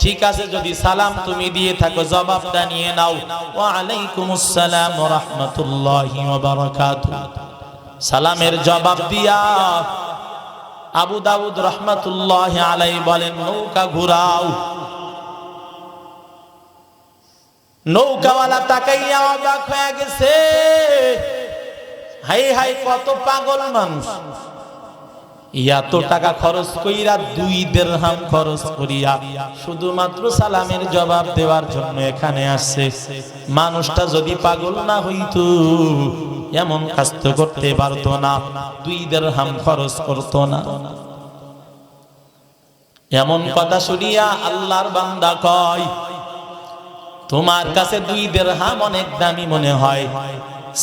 ঠিক আছে, যদি সালাম তুমি দিয়ে থাকো জবাবটা নিয়ে নাও। ওয়া আলাইকুমুস সালাম ওয়া রাহমাতুল্লাহি ওয়া বারাকাতুহু। সালামের জবাব দিয়া আবু দাউদ রাহমাতুল্লাহি আলাইহি বলেন, নৌকা ঘুরাও। নৌকাওয়ালা তাকাইয়া অবাক হয়ে গেছে, হাই হাই কত পাগল মানুষ, এত টাকা খরচ কইরা 2 দিরহাম খরচ করিয়া শুধুমাত্র সালামের জবাব দেওয়ার জন্য এখানে আসছে। মানুষটা যদি পাগল না হইতো এমন কাজ তো করতে পারতো না, 2 দিরহাম খরচ করতো না। এমন কথা শুনিয়া আল্লাহর বান্দা কয়, তোমার কাছে 2 দিরহাম অনেক দামি মনে হয়,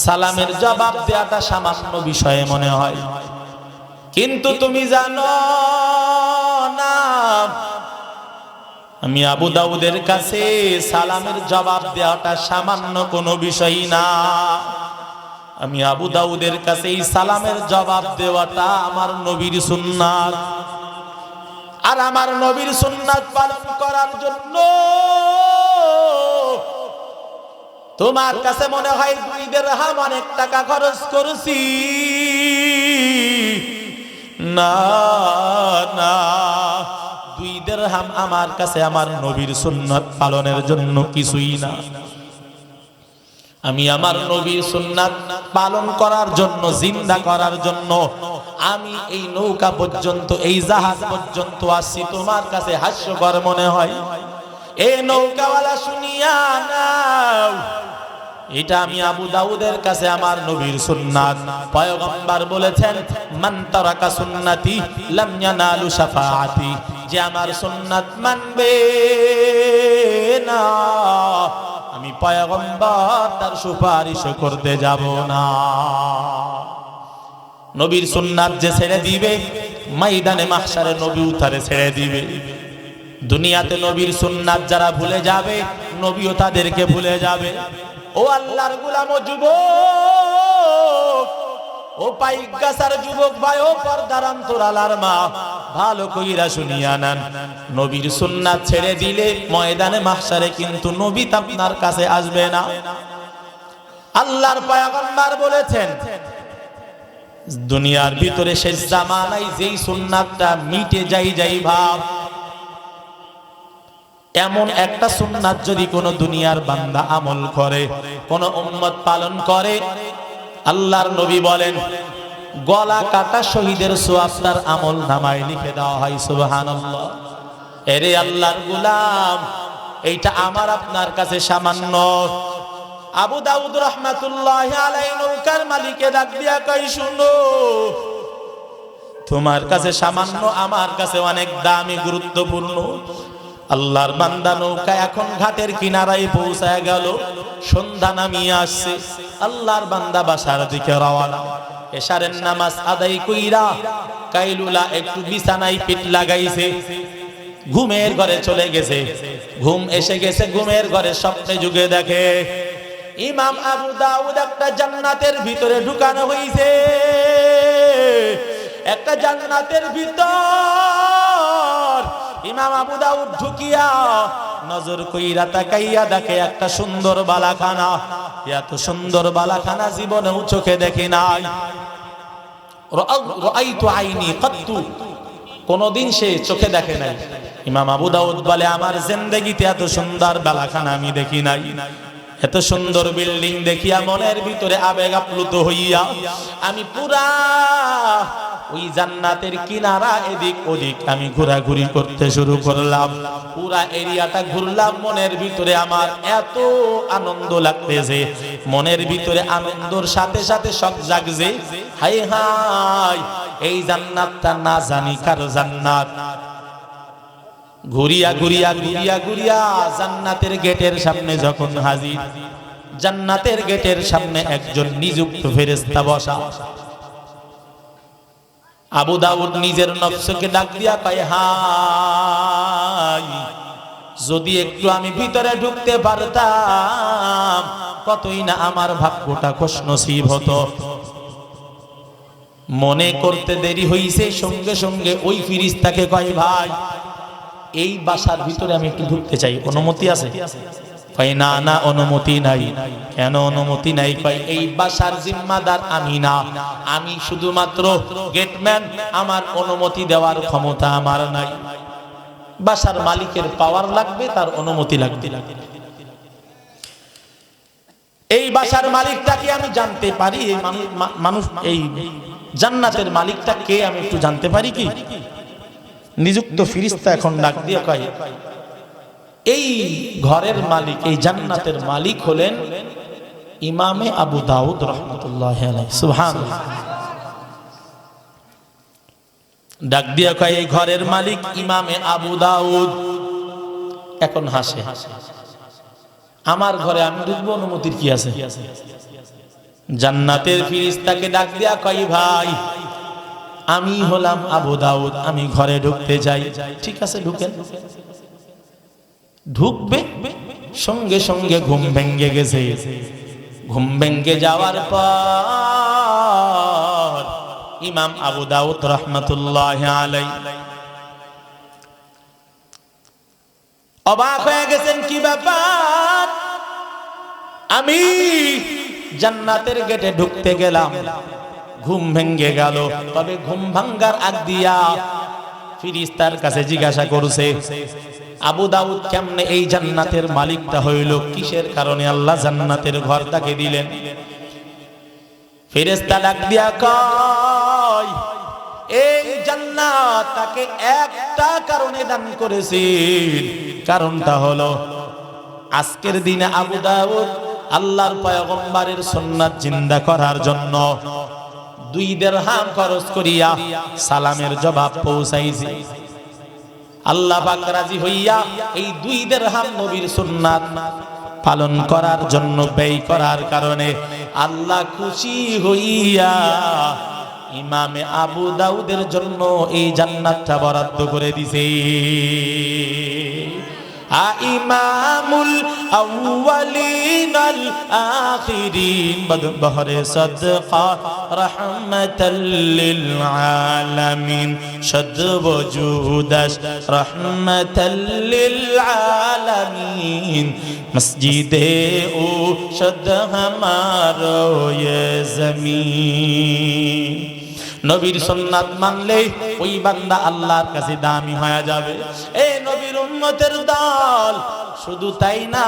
সালামের জবাব দেওয়াটা সামান্য বিষয়ে মনে হয়, কিন্তু তুমি জানো না আমি আবু দাউদের কাছে সালামের জবাব দেওয়াটা সামান্য কোনো বিষয় না। আমি আবু দাউদের কাছে এই সালামের জবাব দেওয়াটা আমার নবীর সুন্নাত, আর আমার নবীর সুন্নাত পালন করার জন্য তোমার কাছে মনে হয় 2 দিরহাম অনেক টাকা খরচ করেছি। না না, 2 দিরহাম আমার কাছে আমার নবীর সুন্নাত পালনের জন্য কিছুই না। আমি আমার নবীর সুন্নাত পালন করার জন্য, জিন্দা করার জন্য আমি এই নৌকা পর্যন্ত, এই জাহাজ পর্যন্ত আসছি, তোমার কাছে হাস্যকর মনে হয়। এই নৌকাওয়ালা শুনিয়া নাও, এটা আমি আবু দাউদের কাছে আমার নবীর সুন্নাত। পয়গম্বর বলেছেন, মান তারাকা সুন্নতি লাম ইয়ানালু শাফাআতি, যে আমার সুন্নাত মানবে না আমি পয়গম্বর তার সুপারিশ করতে যাব না। নবীর সুন্নাত যে ছেড়ে দিবে, ময়দানে মাহশারে নবী উতারে ছেড়ে দিবে। দুনিয়াতে নবীর সুন্নাত যারা ভুলে যাবে, নবীও তাদেরকে ভুলে যাবে। ও আল্লাহর গোলাম, ও যুবক, ও পাইগাছার যুবক ভাই, ও পর্দার অন্তরালার মা, ভালো কইরা শুনিয়া নেন, নবীর সুন্নাত ছেড়ে দিলে ময়দানে মাহশারে কিন্তু নবী আপনার কাছে আসবে না। আল্লাহর পয়গম্বর বলেছেন, দুনিয়ার ভিতরে শেষ জামানায় যেই সুন্নাতটা মিটে যাই ভাব, এমন একটা সুন্নাত যদি কোন দুনিয়ার বান্দা আমল করে, কোন উম্মত পালন করে, আল্লাহর নবী বলেন গলা কাটা শহীদের সওয়াব তার আমল নামায় লিখে দেওয়া হয়। সুবহানাল্লাহ। এরে আল্লাহর গোলাম, এইটা আমার আপনার কাছে সামান্য। আবু দাউদ রাহমাতুল্লাহি আলাইহি নৌকার মালিককে ডাক দিয়া কই, শুনো, তোমার কাছে সামান্য, আমার কাছে অনেক দামি, গুরুত্বপূর্ণ। আল্লাহর বান্দা নৌকা এখন ঘাটের কিনারায় পৌঁছায় গেল, সন্ধ্যা নামিয়ে আসছে। আল্লাহর বান্দা বাসার দিকে রওনা। এশারের নামাজ আদায় কইরা কাইলুলা একটু বিছানায় পিঠ লাগাইছে, ঘুমের ঘরে চলে গেছে। ঘুম এসে গেছে, ঘুমের ঘরে স্বপ্নে যুগে দেখে ইমাম আবু দাউদ একটা জান্নাতের ভিতরে ঢুকানো হইছে। একটা জান্নাতের ভিতর ইমাম আবু দাউদ ঢুকিয়া নজর কইরা তাকাইয়া দেখে একটা সুন্দর বালাখানা। এত সুন্দর বালাখানা জীবনেও চোখে দেখি নাই। রাআইতু আইনি কত্তু, কোনদিন সে চোখে দেখে নাই। ইমাম আবু দাউদ বলে, আমার জিন্দেগিতে এত সুন্দর বালাখানা আমি দেখি নাই। এত সুন্দর বিল্ডিং দেখিয়া মনের ভিতরে আবেগ আপ্লুত হইয়া আমি পুরা ওই জান্নাতের কিনারা এদিক ওদিক আমি ঘোরাঘুরি করতে শুরু করলাম। পুরা এরিয়াটা ঘুরলাম, মনের ভিতরে আমার এত আনন্দ লাগতেছে, মনের ভিতরে আনন্দর সাথে সাথে শখ জাগছে, হাই হাই এই জান্নাতটা না জানি কার জান্নাত। ঘুরিয়া ঘুরিয়া ঘুরিয়া ঘুরিয়া জান্নাতের গেটের সামনে যখন হাজির, জান্নাতের গেটের সামনে একজন নিযুক্ত ফেরেশতা বসা। আবু দাউদ নিজের নফসকে ডাক দিয়া কয়, হায় যদি একটু আমি ভিতরে ঢুকতে পারতাম কতই না আমার ভাগ্যটা খুশনসিব হতো। মনে করতে দেরি হইছে, সঙ্গে সঙ্গে ওই ফেরেশতাকে কয়, ভাই এই বাসার ভিতরে আমি একটু ঢুকতে চাই, অনুমতি আছে? কয় না না, অনুমতি নাই। কেন অনুমতি নাই? কয় এই বাসার জিম্মাদার আমি না, আমি শুধুমাত্র গেটম্যান, আমার অনুমতি দেওয়ার ক্ষমতা আমার নাই। বাসার মালিকের পাওয়ার লাগবে, তার অনুমতি লাগবে। এই বাসার মালিকটা কি আমি জানতে পারি? এই মানুষ, এই জান্নাতের মালিকটা কে আমি একটু জানতে পারি কি? নিযুক্ত ফেরেশতা এখন ডাক দিয়ে কয়, এই ঘরের মালিক, এই জান্নাতের মালিক হলেন ইমামে আবু দাউদ রাহমাতুল্লাহি আলাইহি। সুবহানাল্লাহ। ডাক দিয়ে কয়, এই ঘরের মালিক ইমামে আবু দাউদ। এখন হাসে, আমার ঘরে আমি ঢুকবো, অনুমতির কি আছে? জান্নাতের ফেরেশতাকে ডাক দিয়া কয়, ভাই আমি হলাম আবু দাউদ, আমি ঘরে ঢুকতে চাই। ঠিক আছে, ঢুকেন। ঢুকবে, সঙ্গে সঙ্গে ঘুম ভেঙে গেছে। ঘুম ভেঙে যাওয়ার পর ইমাম আবু দাউদ রাহমাতুল্লাহি আলাইহি অবাক হয়ে গেছেন, কি ব্যাপার? আমি জান্নাতের গেটে ঢুকতে গেলাম, ঘুম ভেঙে গেল। তবে ঘুম ভাঙ্গার আগ দিয়া ফেরেশতার কাছে জিজ্ঞাসা করছে, আবু দাউদ কেমনে এই জান্নাতের মালিকটা হইল? কিসের কারণে আল্লাহ জান্নাতের ঘর তাকে দিলেন? ফেরেশতা ডাক দিয়া কয়, এই জান্নাত তাকে একটা কারণে দান করেছেন। কারণটা হলো আজকের দিনে আবু দাউদ আল্লাহর পয়গম্বরের সুন্নাত জিন্দা করার জন্য 2 দিরহাম খরচ করিয়া সালামের জবাব পৌঁছাইছে। আল্লাহ পাক রাজি হইয়া এই 2 দিরহাম নবীর সুন্নাত পালন করার জন্য ব্যয় করার কারণে আল্লাহ খুশি হইয়া ইমামে আবু দাউদের জন্য এই জান্নাতটা বরাদ্দ করে দিয়েছে। ইমামুল আউয়ালিন আল আখিরিন বহরে সাদকা রাহমাতাল লিল আলামিন শাদ ওজুদাস রাহমাতাল লিল আলামিন মসজিদে ও শাদ হামারো ইয়ে জমিন। নবীর সুন্নাত মানলে ওই বান্দা আল্লাহর কাছে দামি হয়ে যাবে। এই নবীর উম্মতের দল। শুধু তাই না,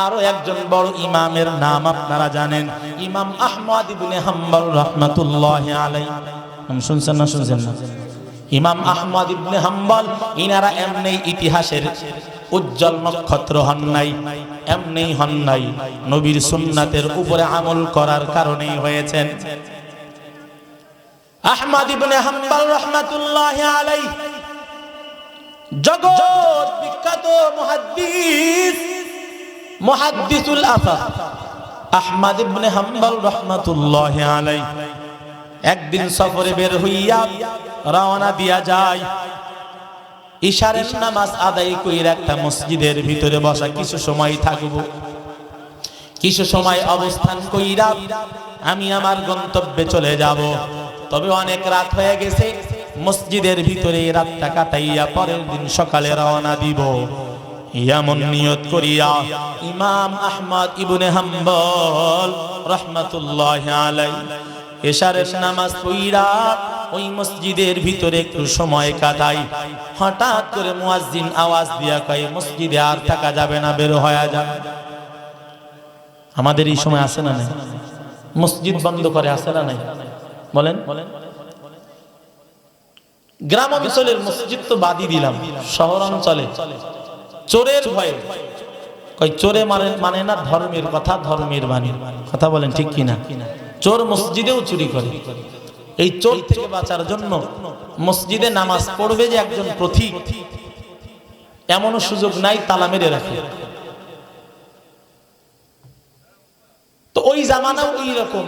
আরো একজন বড় ইমামের নাম আপনারা জানেন, ইমাম আহমদ ইবনে হাম্বল রাহমাতুল্লাহি আলাইহি। শুনছেন না? শুনছেন না? ইমাম আহমদ ইবনে হাম্বল, ইনারা এমনি ইতিহাসের উজ্জ্বল নক্ষত্র হন নাই, এমনি হন নাই, নবীর সুন্নাতের উপরে আমল করার কারণেই হয়েছেন। আহমদ ইবনে হাম্বল রাহমাতুল্লাহি আলাইহি জগৎ বিখ্যাত মুহাদ্দিসুল আসার আহমদ ইবনে হাম্বল রাহমাতুল্লাহি আলাইহি একদিন সফরে বের হইয়া রওনা দিয়া যায়। ইশারের নামাজ আদায় কইরা একটা মসজিদের ভিতরে বসা, কিছু সময় থাকব, কিছু সময় অবস্থান কইরা আমি আমার গন্তব্যে চলে যাব। তবে অনেক রাত হয়ে গেছে, মসজিদের ভিতরে রাতটা কাটাইয়া পরের দিন সকালে রওনা দিব, এমন নিয়ত করিয়া ইমাম আহমদ ইবনে হাম্বল রাহমাতুল্লাহি আলাইহি ইশারের নামাজ পড়া ওই মসজিদের ভিতরে একটু সময় কাটাই। হঠাৎ করে মুয়াজ্জিন আওয়াজ দিয়া কয়, মসজিদে আর থাকা যাবে না, বের হয়ে যান। আমাদের এই সময় আছে না নাই? মসজিদ বন্ধ করে আছে না নাই? বলেন। গ্রাম অঞ্চলের মসজিদ তো বাদই দিলাম, শহর অঞ্চলে চোরের ভয়ে, কই চোরে মানে না ধর্মের কথা, ধর্মের বাণী কথা বলেন, ঠিক কিনা? চোর মসজিদেও চুরি করে। এই চোর থেকে বাঁচার জন্য মসজিদে নামাজ পড়বে যে একজন পথিক, এমনও সুযোগ নাই, তালা মেরে রাখে। তো ওই জামানাও এইরকম,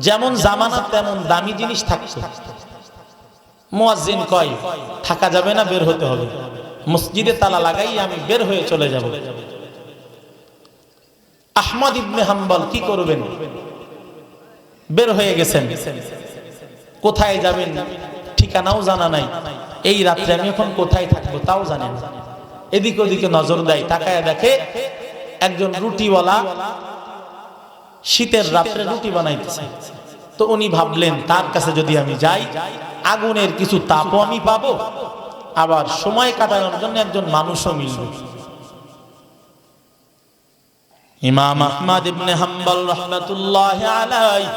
যেমন জামানা তেমন দামি জিনিস থাকতো। মুয়াজ্জিন কয় থাকা যাবে না, বের হতে হবে। মসজিদে তালা লাগাই আমি বের হয়ে চলে যাব। আহমদ ইবনে হাম্বল কি করবেন? বের হয়ে গেছেন। কোথায় যাবেন ঠিকানাও জানা নাই। এই রাত্রে আমি এখন কোথায় থাকবো তাও জানেন। এদিক ওদিকে নজর দেয়, তাকায় দেখে একজন রুটিওয়ালা শীতের রাত্রে রুটি বানাইতেছে। তো উনি ভাবলেন তার কাছে যদি আমি যাই, আগুনের কিছু তাপও আমি পাবো, আবার সময় কাটানোর জন্য একজন মানুষও মিলবে। ইমাম আহমদ ইবনে হাম্বল রাহমাতুল্লাহি আলাইহি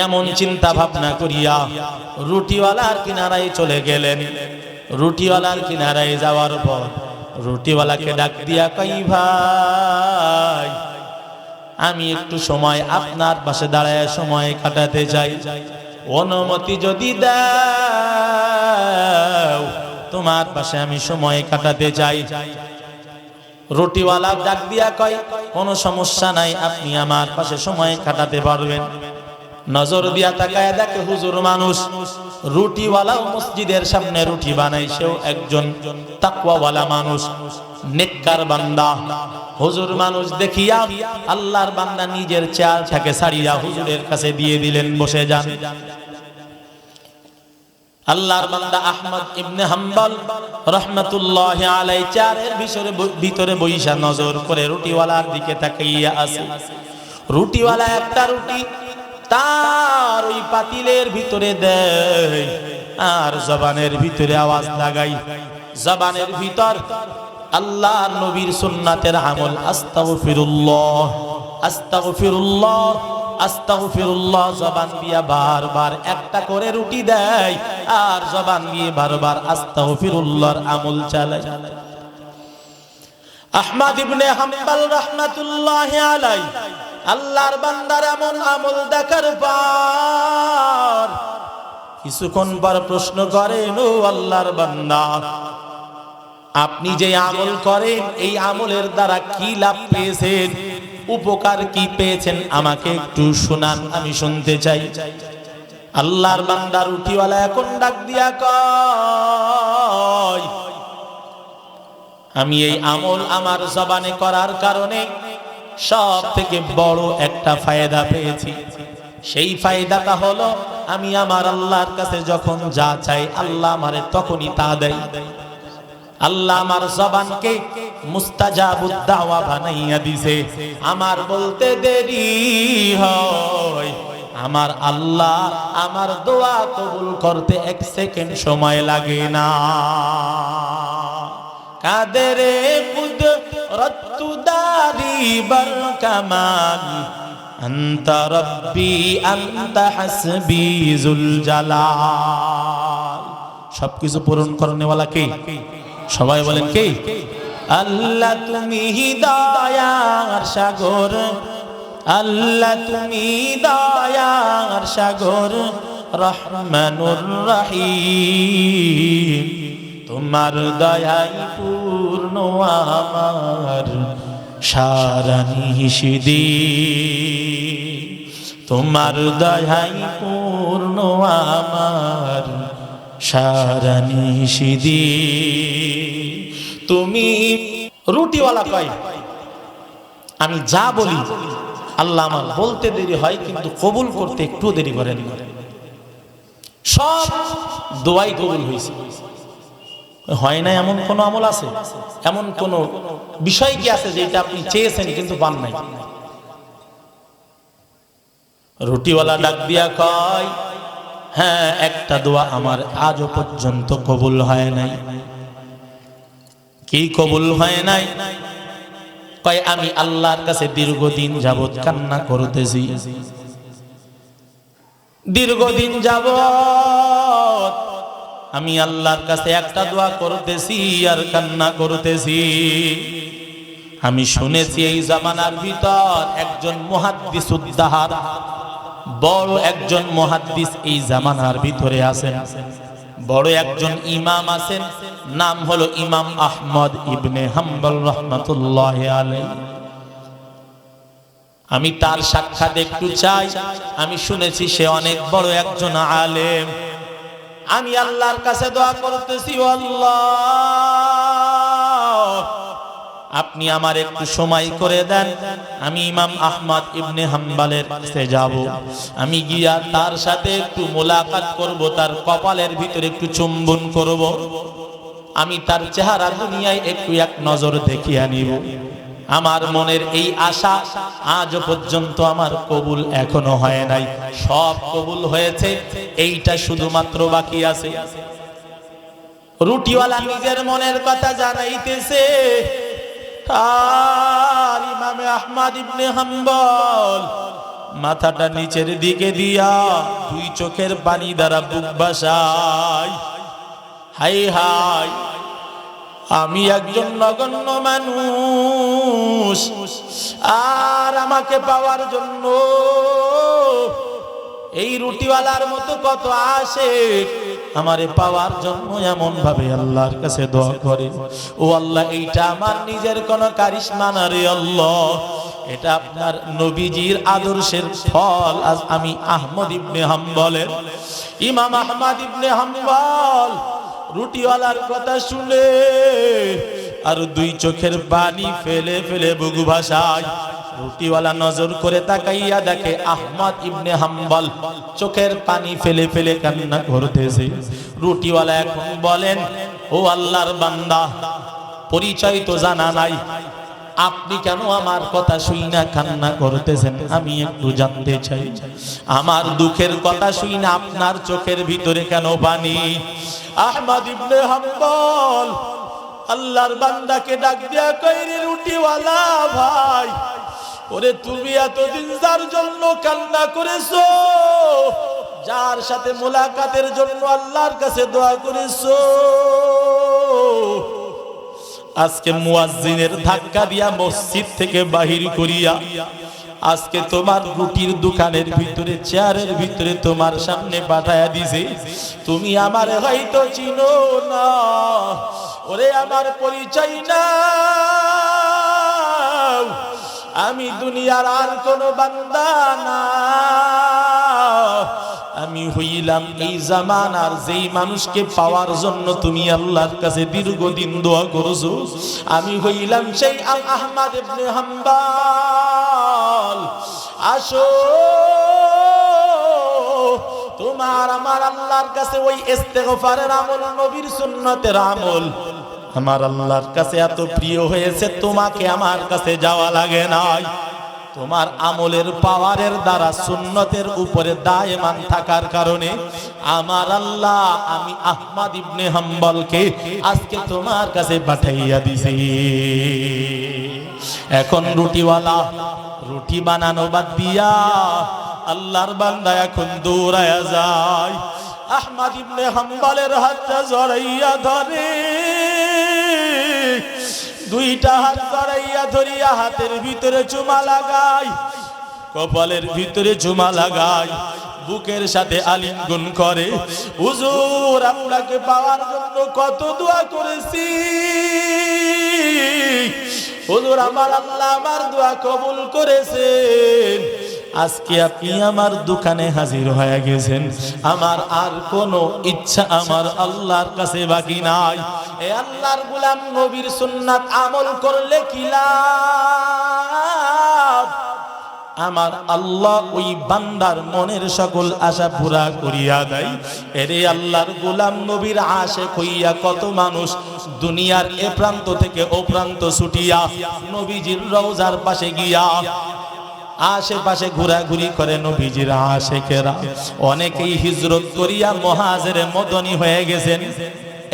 এমন চিন্তা ভাবনা করিয়া রুটিওয়ালার কিনারায় চলে গেলেন। রুটিওয়ালার কিনারায় যাওয়ার পর রুটিওয়ালাকে ডাক দিয়া কই, ভাই আমি একটু সময় আপনার পাশে দাঁড়ায় সময় কাটাতে চাই, অনুমতি যদি দাও তোমার পাশে আমি সময় কাটাতে চাই। রুটিওয়ালা ডাক দিয়া কয়, কোনো সমস্যা নাই, আপনি আমার পাশে সময় কাটাতে পারবেন। নজর দিয়া তাকায় দেখে হুজুর মানুষ। রুটিওয়ালাও মসজিদের সামনে রুটি বানায়, সেও একজন তাকওয়াওয়ালা মানুষ, নেককার বান্দা। হুজুর মানুষ দেখিয়া আল্লাহর বান্দা নিজের চেয়ার থেকে ছাড়িয়া হুজুরের কাছে দিয়ে দিলেন, বসে যান। আল্লাহর বান্দা আহমদ ইবনে হাম্বল রাহমাতুল্লাহি আলাইহি চেয়ারের ভিতরে বইসা নজর করে রুটিওয়ালার দিকে তাকাইয়া আছে। রুটিওয়ালা একটা রুটি তার ওই পাতিলের ভিতরে দেয় আর জবানের ভিতরে আওয়াজ লাগাই। জবানের ভিতর আল্লাহর নবীর সুন্নাতের আমল আস্তাগফিরুল্লাহ আস্তাগফিরুল্লাহ আস্তাগফিরুল্লাহ জবান দিয়া বারবার একটা করে রুটি দেয় আর জবান দিয়ে বারবার আস্তাগফিরুল্লাহর আমল চালায়। আহমদ ইবনে হাম্বল রাহমাতুল্লাহি আলাইহি আল্লাহর বান্দার এমন আমল দেখার পর কিছুক্ষণ পর প্রশ্ন করেন, ও আল্লাহর বান্দা, আপনি যে আমল করেন এই আমলের দ্বারা কি লাভ পেয়েছেন, উপকার কি পেয়েছেন, আমাকে একটু শোনান, আমি শুনতে চাই। আল্লাহর বান্দা রুটিওয়ালা এখন ডাক দিয়া কয়, আমি এই আমল আমার জবানে করার কারণে সব থেকে বড় একটা ফায়দা পেয়েছি। সেই ফায়দাটা হলো আমি আমার আল্লাহর কাছে যখন যা চাই আল্লাহ আমারে তখনই তা দেয়। আল্লাহ আমার জবানকে মুস্তাজাবুদ দাওয়া বানাইয়া দিছে। আমার বলতে দেরি হয়, আমার আল্লাহ আমার দোয়া কবুল করতে 1 সেকেন্ড সময় লাগে না। কাদেরে কুদরতু দারি বার কামাল আনতা রব্বি আনতা হাসবি যুল জালাল। সবকিছু পূরণ করনেওয়ালা কে? সবাই বলেন কে? আল্লাহ তুমি দয়ার সাগর, আল্লাহ তুমি দয়ার সাগর, রহমানুর রহিম। তোমার দয়াই পূর্ণ আমার সারা নিশিদিন, তোমার দয়াই পূর্ণ আমার সারা নিশিদিন। তুমি রুটিওয়ালা কয়, আমি যা বলি আল্লাহ আমার বলতে দেরি হয় কিন্তু কবুল করতে একটু দেরি করেন। সব দোয়াই কবুল হয়েছে। হয় না এমন কোন আমল আছে? এমন কোন বিষয় কি আছে যেটা আপনি চেয়েছেন কিন্তু পান নাই? রুটিওয়ালা ডাক দিয়া কয়, হ্যাঁ, একটা দোয়া আমার আজও পর্যন্ত কবুল হয় নাই। কি কবুল হয় নাই? কয় আমি আল্লাহর কাছে দীর্ঘদিন যাবত কান্না করতেছি, দীর্ঘদিন যাবত আমি আল্লাহর কাছে একটা দোয়া করতেছি আর কান্না করতেছি। আমি শুনেছি এই জামানার ভিতর একজন মুহাদ্দিস উদ্দাহার, বড় একজন মুহাদ্দিস এই জামানার ভিতরে আছেন। বড় একজন ইমাম আছেন, নাম হলো ইমাম আহমদ ইবনে হাম্বল রাহমাতুল্লাহি আলাইহি। আমি তার সাক্ষাৎ একটু চাই। আমি শুনেছি সে অনেক বড় একজন আলেম। আমি আল্লাহর কাছে দোয়া করতেছি, ও আল্লাহ, আপনি আমার একটু সময় করে দেন, আমি ইমাম আহমদ ইবনে হাম্বলের কাছে যাব, আমি গিয়া তার সাথে একটু মোলাকাত করব, তার কপালের ভিতরে একটু চুম্বন করব, আমি তার চেহারা দুনিয়ায় একটু এক নজর দেখিয়া নিব। আমার মনের এই আশা আজও পর্যন্ত আমার কবুল এখনো হয় নাই। সব কবুল হয়েছে, এইটা শুধুমাত্র বাকি আছে। রুটিওয়ালা নিজের মনের কথা জানাইতেছে, আর ইমামে আহমদ ইবনে হাম্বল মাথাটা নিচের দিকে দিয়া দুই চোখের পানি দ্বারা বুক ভাসায়। হাই হাই, আমি একজন নগণ্য মানুষ, আর আমাকে পাওয়ার জন্য এই রুটিওয়ালার মতো কত আসে আমারে পাওয়ার জন্য এমন ভাবে আল্লাহর কাছে দোয়া করে। ও আল্লাহ, এইটা আমার নিজের কোন কারিশমা না রে আল্লাহ, এটা আপনার নবীজির আদর্শের ফল। আজ আমি আহমদ ইবনে হাম্বলের, ইমাম আহমদ ইবনে হাম্বল রুটিওয়ালার কথা শুনে আর দুই চোখের পানি ফেলে ফেলে বুক ভাসায়। রুটিওয়ালা নজর করে তাকাইয়া দেখে আহমদ ইবনে হাম্বল চোখের পানি ফেলে ফেলে কান্না করতেছে। রুটিওয়ালা এখন বলেন, ও আল্লাহর বান্দা, পরিচয় তো জানা নাই, আপনি কেন আমার কথা শুই না কান্না করতেছেন? আমি একটু জানতে চাই, আমার দুঃখের কথা শুই না আপনার চোখের ভিতরে কেন পানি? আহমদ ইবনে হাম্বল আল্লাহর বান্দাকে ডাক দিয়া কইরে, রুটিওয়ালা ভাই, ওরে তুমি এতদিন যার জন্য কান্না করেছো, যার সাথে মোলাকাতের জন্য আল্লাহর কাছে দোয়া করেছো, আজকে মুয়াজ্জিনের ধাক্কা দিয়া মসজিদ থেকে বাহির করিয়া আজকে তোমার রুটির দোকানের ভিতরে চেয়ারের ভিতরে তোমার সামনে পাঠায়া দিছে। তুমি আমার হয়তো চিনো না, ওরে আমার পরিচয় না, আমি দুনিয়ার আর কোন বান্দা না, আমি হইলাম এই জামানার যেই মানুষকে পাওয়ার জন্য তুমি আল্লাহর কাছে দীর্ঘদিন দোয়া করছো। আমি হইলাম সেই আহমদ ইবনে হাম্বল। আসো, তোমার আমার আল্লাহর কাছে ওই ইস্তেগফারের আমল, নবীর সুন্নতের আমল আমার আল্লাহর কাছে এত প্রিয় হয়েছে, তোমাকে আমার কাছে যাওয়া লাগে নাই। তোমার আমলের পাওয়ারের দ্বারা সুন্নতের উপরে দায়মান থাকার কারণে আমার আল্লাহ আমি আহমদ ইবনে হাম্বলকে আজকে তোমার কাছে পাঠাইয়া দিছে। এখন রুটিওয়ালা রুটি বানানো বাদ দিয়া আল্লাহর বান্দা এখন দৌড়ায়া যায়, আহমদ ইবনে হাম্বলের হাতটা জড়াইয়া ধরে, দুইটা হাত জড়াইয়া ধরিয়া হাতের ভিতরে চুমা লাগায়, কপালের ভিতরে চুমা লাগায়, বুকের সাথে আলিঙ্গন করে। হুজুর, আপনাকে পাওয়ার জন্য কত দোয়া করেছি, হুজুর আমার আল্লাহ আমার দোয়া কবুল করেছেন, আজকে আপনি আমার দোকানে হাজির হয়ে গেছেন, আমার আর কোনো ইচ্ছা আমার আল্লাহর কাছে বাকি নাই। এ আল্লাহর গোলাম, নবীর সুন্নাত আমল করলে কি লাভ? আমার আল্লাহ ওই বান্দার মনের সকল আশা পুরা করিয়া দেয়। এরে আল্লাহর গোলাম, নবীর আশিক হইয়া কত মানুষ দুনিয়ার এ প্রান্ত থেকে ও প্রান্ত ছুটিয়া নবীজির রওজার পাশে গিয়া আশেপাশে ঘোরাঘুরি করে নবীজির আশিকেরা। অনেকেই হিজরত করিয়া মুহাজিরে মদনী হয়ে গেছেন।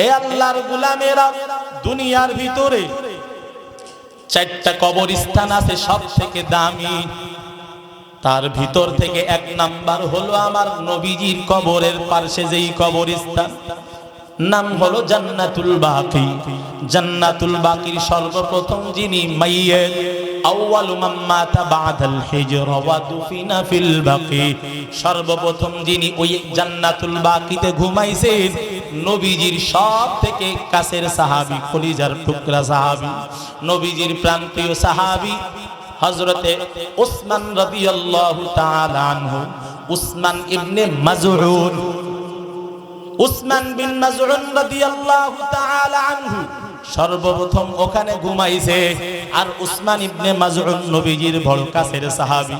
এ আল্লাহর গোলামেরা, দুনিয়ার ভিতরে 4টা কবরস্থান আছে সব থেকে দামি, তার ভিতর থেকে 1 নাম্বার হলো আমার নবীজির কবরের পাশে যেই কবরস্থান, নাম হলো জান্নাতুল বাকি। জান্নাতুল বাকির সর্বপ্রথম যিনি মাইয়িত, আউয়ালু মান মাতা বাদাল হিজরা ওয়া দুফিনা ফিল বাকি, সর্বপ্রথম যিনি ওই জান্নাতুল বাকিতে ঘুমাইছেন নবীজির সব থেকে কাছের সাহাবী, কলিজার টুকরা সাহাবী, নবীজির প্রান্তীয় সাহাবী হযরতে উসমান রাদিয়াল্লাহু তাআলা আনহু, উসমান ইবনে মাজউন, উসমান বিন মাজউন রাদিয়াল্লাহু তাআলা আনহু সর্বপ্রথম ওখানে ঘুমাইছে। আর উসমান ইবনে মাজউন নবীজির বড় কাছের সাহাবী।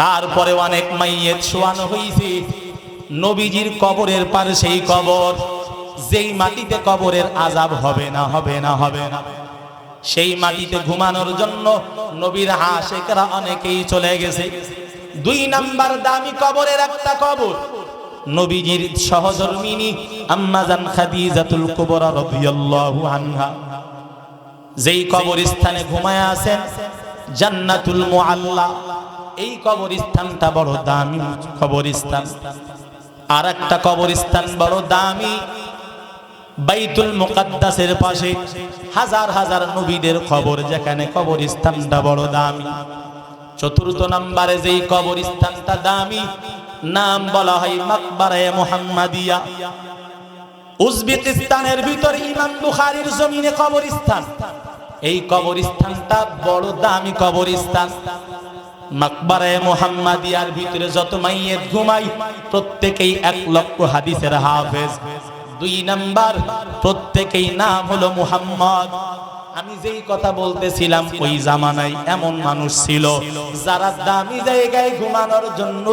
তারপরে অনেক মাইয়িত শোয়ানো হইছে নবীজির কবরের পারে, সেই কবর যেই মাটিতে কবরের আযাব হবে না, হবে না, হবে না, সেই মাটিতে ঘুমানোর জন্য নবীর আশিকরা অনেকেই চলে গেছে। 2 নাম্বার দামি কবরের একটা কবর নবীজির সহধর্মিনী আম্মা জান খাদিজাতুল কুবরা রাদিয়াল্লাহু আনহা, যেই কবরস্থানে ঘুমায় আছেন জান্নাতুল মুআল্লা। এই কবরস্থানটা বড় দামি কবরস্থান। আর একটা কবরস্থান বড় দামি বাইতুল মুকাদ্দাসের পাশে, হাজার হাজার নবীদের কবর, যেখানে কবরস্থানটা বড় দামি। চতুর্থ নম্বরে যেই কবরস্থানটা দামি, নাম বলা হয় মাকবারায়ে মুহাম্মাদিয়া। উজবেকিস্তানের ভিতর ইমাম বুখারীর জমিনে কবরস্থান। এই কবরস্থানটা বড় দামি কবরস্থান। মাকবারায়ে মুহাম্মাদিয়ার ভিতরে যত মাইয়িত ঘুমায় প্রত্যেকেই 1 লক্ষ হাদিসের হাফেজ। 2 নাম্বার প্রত্যেকেই নাম হলো মুহাম্মদ। আমি যেই কথা বলতেছিলাম ওই জামানায় এমন মানুষ ছিল যারা দামি জায়গায় ঘুমানোর জন্য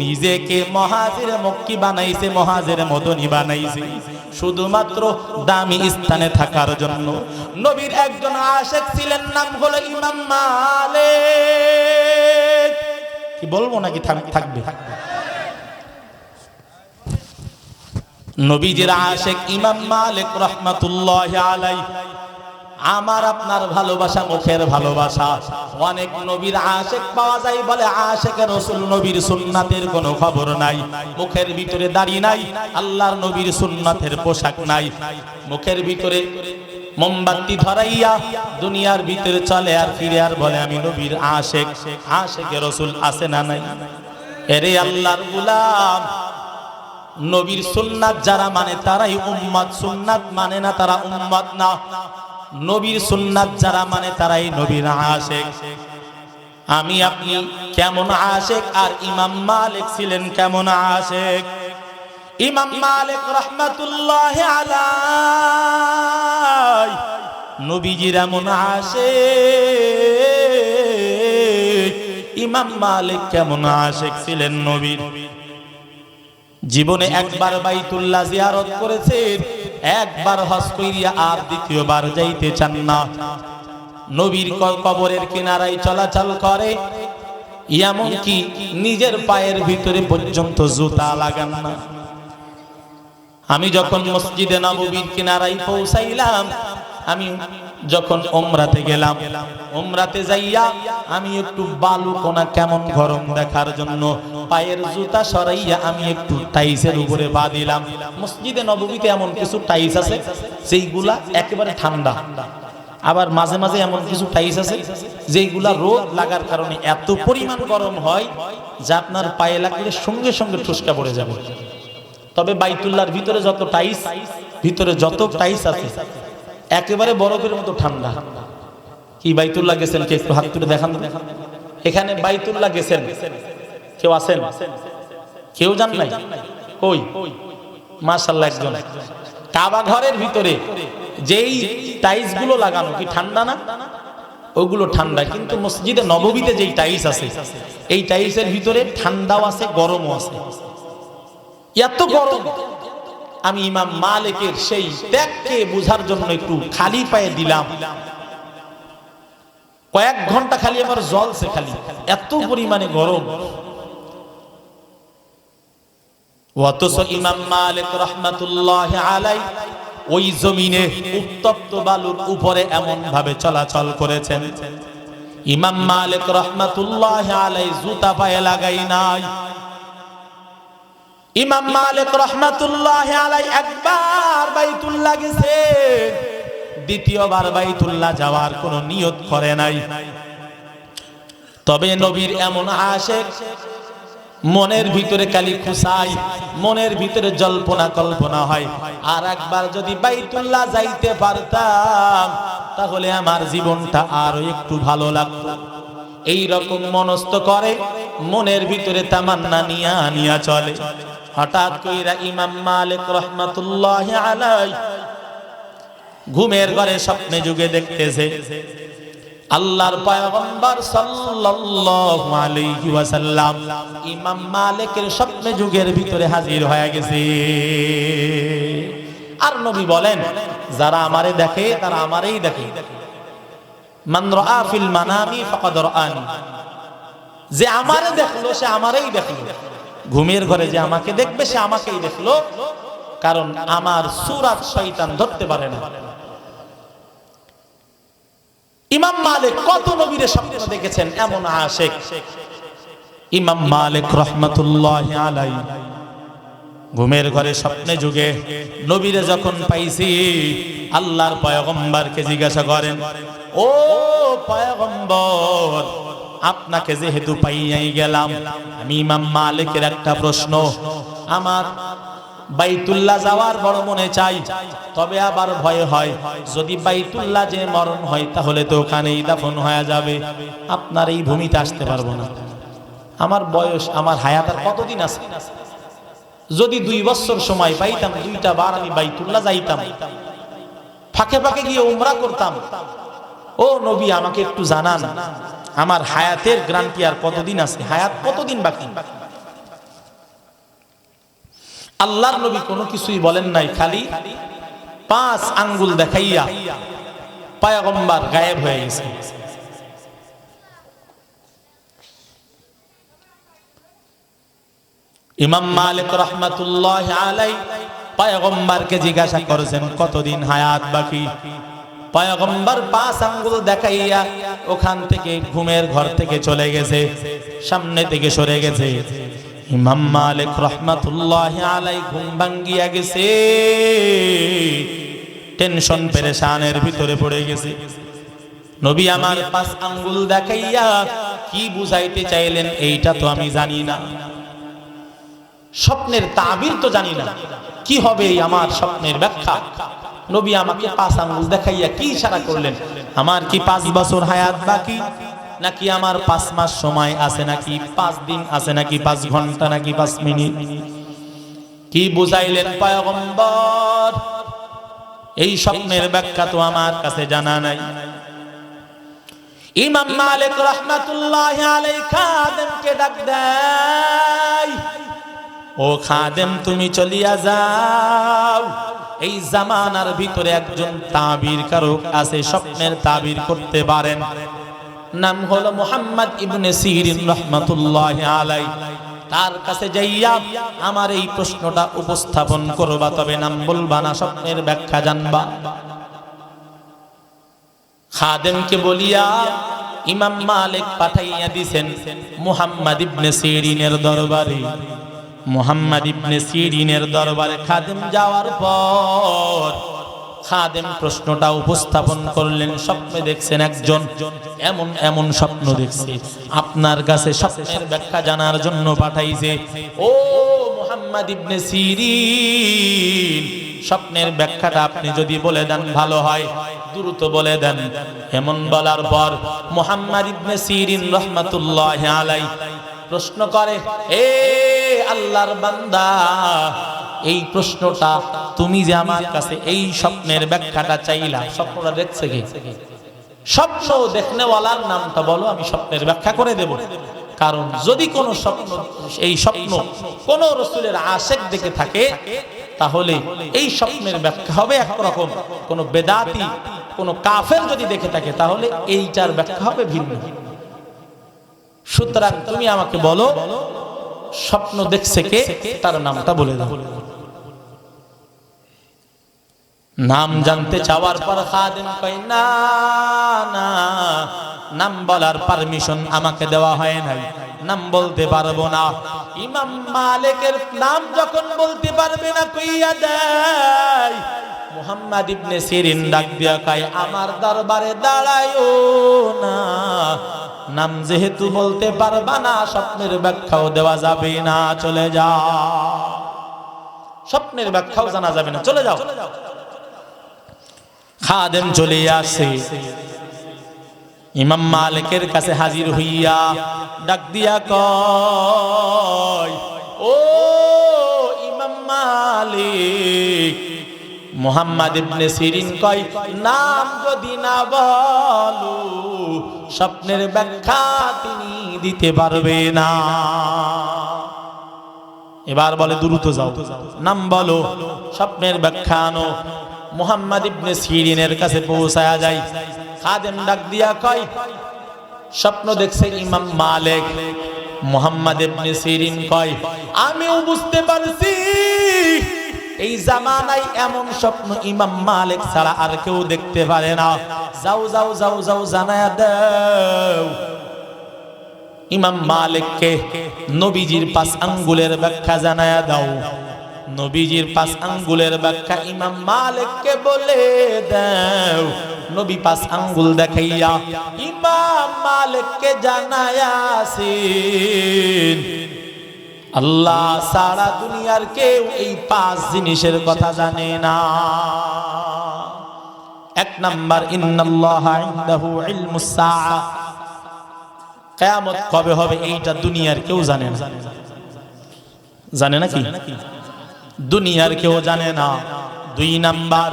নিজেকে মহাজির মক্কি বানাইছে, মহাজির মদনী বানাইছে, শুধুমাত্র দামি স্থানে থাকার জন্য। নবীর একজন আশিক ছিলেন, নাম হলো ইমাম মালিক। কি বলবো নাকি থাকবে? নবীজির আশিক ইমাম মালিক রাহমাতুল্লাহি আলাইহি। আমার আপনার ভালোবাসা মুখের ভালোবাসা। অনেক নবীর আশিক পাওয়া যায়, বলে আশিকে রাসূল, নবীর সুন্নাতের কোনো খবর নাই, মুখের ভিতরে দাড়ি নাই, আল্লাহর নবীর সুন্নাতের পোশাক নাই, মুখের ভিতরে মোমবাতি ধরাইয়া দুনিয়ার ভিতরে চলে আর ফিরে আর বলে আমি নবীর আশিক। আশিকে রাসূল আছে না নাই? এরে আল্লাহর গোলাম, নবীর সুন্নাত যারা মানে তারাই উম্মত, সুন্নাত মানে না তারা উম্মত না। নবীর সুন্নাত যারা মানে তারাই নবীর আশিক। আমি আপনি কেমন আশিক, আর ইমাম মালিক ছিলেন কেমন আশিক? ইমাম মালিক রাহমাতুল্লাহি আলাইহি নবীজির এমন আশিক। ইমাম মালিক কেমন আশিক ছিলেন নবীর? জীবনে একবার বাইতুল্লাহ জিয়ারত করেছেন, একবার হজ কইরা আর দ্বিতীয়বার যাইতে চান না। নবীর কবরের কিনারায় চলাচল করে, এমন কি নিজের পায়ের ভিতরে পর্যন্ত জুতা লাগান না। আমি যখন মসজিদে নববীর কিনারায় পৌঁছাইলাম, আমি যখন উমরাতে গেলাম, উমরাতে যাইয়া আমি একটু বালু কোনা কেমন গরম দেখার জন্য পায়ের জুতা সরাইয়া আমি একটু টাইসের উপরে পা দিলাম। মসজিদে নববীতে এমন কিছু টাইস আছে যেইগুলা একেবারে ঠান্ডা, আবার মাঝে মাঝে এমন কিছু টাইস আছে যেইগুলা রোদ লাগার কারণে এত পরিমাণ গরম হয় যে আপনার পায়ে লাগলে সঙ্গে সঙ্গে ঠুসকা পড়ে যাবে। তবে বাইতুল্লাহর ভিতরে যত টাইস, ভিতরে যত টাইস আছে একেবারে বরফের মতো ঠান্ডা। কি বাইতুল্লাহ গেছেন? কে একটু হাত তুলে দেখান। এখানে বাইতুল্লাহ গেছেন কেউ আছেন? কেউ জান নাই? কই? মাশাআল্লাহ একজন। কাবা ঘরের ভিতরে যেই টাইলস গুলো লাগানো কি ঠান্ডা না? ওগুলো ঠান্ডা, কিন্তু মসজিদে নববীতে যেই টাইলস আছে এই টাইলসের ভিতরে ঠান্ডাও আছে গরমও আছে। এত গরম, আমি ইমাম মালিকের সেই ত্যাগকে বোঝার জন্য একটু খালি পায়ে দিলাম। কয়েক ঘন্টা খালি আমার জ্বলছে, খালি এত পরিমাণে গরম। অথচ ইমাম মালিক রাহমাতুল্লাহি আলাইহি ওই জমিনে উত্তপ্ত বালুর উপরে এমন ভাবে চলাচল করেছেন। ইমাম মালিক রাহমাতুল্লাহি আলাইহি জুতা পায়ে লাগাই নাই। ইমাম মালিক রাহমাতুল্লাহি আলাইহি একবার বাইতুল্লাহ গেছে, দ্বিতীয়বার বাইতুল্লাহ যাওয়ার কোনো নিয়ত করে নাই। তবে নবীর এমন আশিক মনের ভিতরে কালি খুসাই, মনের ভিতরে জল্পনা কল্পনা হয়, আর একবার যদি বাইতুল্লাহ যাইতে পারতাম তাহলে আমার জীবনটা আরো একটু ভালো লাগতো। এই রকম মনস্থ করে মনের ভিতরে তামান্না নিয়া চলে। হঠাৎ কইরা ইমাম মালিক রহমাতুল্লাহি আলাইহি ঘুমের ঘরে স্বপ্নে যুগে দেখতেছে আল্লাহর পয়গম্বর সাল্লাল্লাহু আলাইহি ওয়াসাল্লাম ইমাম মালিকের স্বপ্নে যুগের ভিতরে হাজির হয়ে গেছে। আর নবী বলেন, যারা আমারে দেখে তারা আমারেই দেখে। মান রাআ ফিল মানামি ফাকাদ রাআনি, যে আমারে দেখলো সে আমারেই দেখলো। ঘুমের ঘরে যে আমাকে দেখবে সে আমাকেই দেখলো, কারণ আমার সূরাত শয়তান ধরতে পারে না। ইমাম মালিক কত নবীর স্বপ্ন দেখেছেন, এমন আশিক ইমাম মালিক রাহমাতুল্লাহি আলাইহি ঘুমের ঘরে স্বপ্নে যুগে নবীরে যখন পাইছি, আল্লাহর পয়গম্বরকে জিজ্ঞাসা করেন, ও পয়গম্বর, আপনাকে যেহেতু পাইয়াই গেলাম, আমি ইমাম মালিকের একটা প্রশ্ন, আমার বাইতুল্লাহ যাওয়ার বড় মনে চাই, তবে আবার ভয় হয় যদি বাইতুল্লাহ যে মরণ হয় তাহলে তো ওখানেই দাফন হয়ে যাবে, আপনার এই ভূমিতে আসতে পারবো না। আমার বয়স, আমার হায়াত আর কতদিন আছে? যদি 2 বছর সময় পাইতাম, 2টা বার আমি বাইতুল্লাহ যাইতাম, ফাঁকে ফাঁকে গিয়ে উমরা করতাম। ও নবী, আমাকে একটু জানান আমার হায়াতের গ্যারান্টি আর কতদিন আছে, হায়াত কতদিন বাকি? আল্লাহর নবী কোনো কিছুই বলেন নাই, খালি 5 আঙ্গুল দেখাইয়া পয়গম্বর গায়েব হয়ে গেছে। ইমাম মালিক রাহমাতুল্লাহি আলাইহি পয়গম্বরকে জিজ্ঞাসা করেছেন কতদিন হায়াত বাকি। পয়গম্বর 5 আঙ্গুল দেখাইয়া ওখান থেকে ঘুমের ঘর থেকে চলে গেছে, সামনে থেকে সরে গেছে। ইমাম মালিক রাহমাতুল্লাহি আলাইহি ঘুম ভাঙ্গিয়া গেছে, টেনশন পেরেশানের ভিতরে পড়ে গেছে। নবী আমার 5 আঙ্গুল দেখাইয়া কি বুঝাইতে চাইলেন এইটা তো আমি জানি না, স্বপ্নের তাবির তো জানি না, কি হবে আমার স্বপ্নের ব্যাখ্যা? নবী আমাকে 5 আঙ্গুল দেখাইয়া কি ইশারা করলেন? আমার কি 5 বছর হায়াত বাকি, নাকি আমার 5 মাস সময় আছে, নাকি 5 দিন আছে, নাকি 5 ঘন্টা, নাকি 5 মিনিট? কি বুঝাইলেন পয়গম্বর? এই স্বপ্নের ব্যাখ্যা তো আমার কাছে জানা নাই। ইমাম মালিক রাহমাতুল্লাহি আলাইহি খাদেমকে ডাক দেয়, ও খাদেম, তুমি চলিয়া যাও, এই জামানার ভিতরে একজন তাবির কারক আছে, স্বপ্নের তাবির করতে পারেন, নাম হলো মুহাম্মদ ইবনে সিরিন রাহমাতুল্লাহি আলাইহি। তার কাছে যাইয়া আমার এই প্রশ্নটা উপস্থাপন করবা, তবে নাম বলবা না, স্বপ্নের ব্যাখ্যা জানবা। খাদেমকে বলিয়া ইমাম মালিক পাঠাইয়া দিছেন মুহাম্মদ ইবনে সিরিনের দরবারে। মুহাম্মদ ইবনে সিরিনের দরবারে খাদেম যাওয়ার পর খাদেম প্রশ্নটা উপস্থাপন করলেন। স্বপ্নে দেখছেন একজন এমন এমন স্বপ্ন দেখছে, আপনার কাছে স্বপ্নের ব্যাখ্যা জানার জন্য পাঠাইছে। ও মুহাম্মদ ইবনে সিরিন, স্বপ্নের ব্যাখ্যাটা আপনি যদি বলে দেন ভালো হয়, দ্রুত বলে দেন। এমন বলার পর মুহাম্মদ ইবনে সিরিন রাহমাতুল্লাহি আলাইহি প্রশ্ন করে, এ আল্লাহর বান্দা, এই প্রশ্নটা তুমি যে আমার কাছে এই স্বপ্নের ব্যাখ্যাটা চাইলা, স্বপ্নটা দেখছে কি? স্বপ্ন দেখনেওয়ালার নামটা বলো, আমি স্বপ্নের ব্যাখ্যা করে দেব। কারণ যদি কোনো স্বপ্ন, এই স্বপ্ন কোন রাসূলের আশিক দেখে থাকে, তাহলে এই স্বপ্নের ব্যাখ্যা হবে একরকম। কোন বেদাতি, কোন কাফের যদি দেখে থাকে, তাহলে এইটার ব্যাখ্যা হবে ভিন্ন। সুতরাং তুমি আমাকে বলো, স্বপ্ন দেখছে কে, তার নামটা বলে দাও। নাম জানতে চাওয়ার পর খাদেম কয়, না না, নাম বলার পারমিশন আমাকে দেওয়া হয় নাই, নাম বলতে পারবো না। ইমাম মালিকের নাম যখন বলতে পারবে না, কইয়া দেয় মুহাম্মদ ইবনে সিরিন ডাক দিয়া কয় আমার দরবারে দাঁড়ায়ও না, নাম যেহেতু বলতে পারবা না স্বপ্নের ব্যাখ্যাও দেওয়া যাবে না, চলে যাও। স্বপ্নের ব্যাখ্যাও জানা যাবে না, চলে যাও। খাদেম চলে আসে, ইমাম মালিকের কাছে হাজির হইয়া ডাক দিয়া কয় ও ইমাম মালিক, মুহাম্মদ ইবনে সিরিন কয় নাম যদি না বলো স্বপ্নের ব্যাখ্যা তিনি দিতে পারবে না। এবার বলে দ্রুত যাও, নাম বলো, স্বপ্নের ব্যাখ্যা আনো। মুহাম্মদ ইবনে সিরিনের কাছে পৌঁছায়া যায়। খাদেম ডাক দিয়া কয় স্বপ্ন দেখছে ইমাম মালিক। মুহাম্মদ ইবনে সিরিন কয় আমিও বুঝতে পারছি এই জামানায় এমন স্বপ্ন ইমাম মালিক ছাড়া আর কেউ দেখতে পারে না। যাও যাও যাও যাও জানায়া দাও ইমাম মালিককে নবীজির 5 আঙ্গুলের ব্যাখ্যা জানায়া দাও। নবীজির 5 আঙ্গুলের ব্যাখ্যা ইমাম মালিককে বলে দাও। নবী 5 আঙ্গুল দেখাইয়া ইমাম মালিককে জানায়াছেন আল্লাহ সারা দুনিয়ার কেউ এই 5 জিনিসের কথা জানে না। 1 নাম্বার ইন্নাল্লাহা ইনদাহু ইলমুস সাআ, কিয়ামত কবে হবে এইটা দুনিয়ার কেউ জানে না। জানে নাকি? দুনিয়ার কেউ জানে না। 2 নাম্বার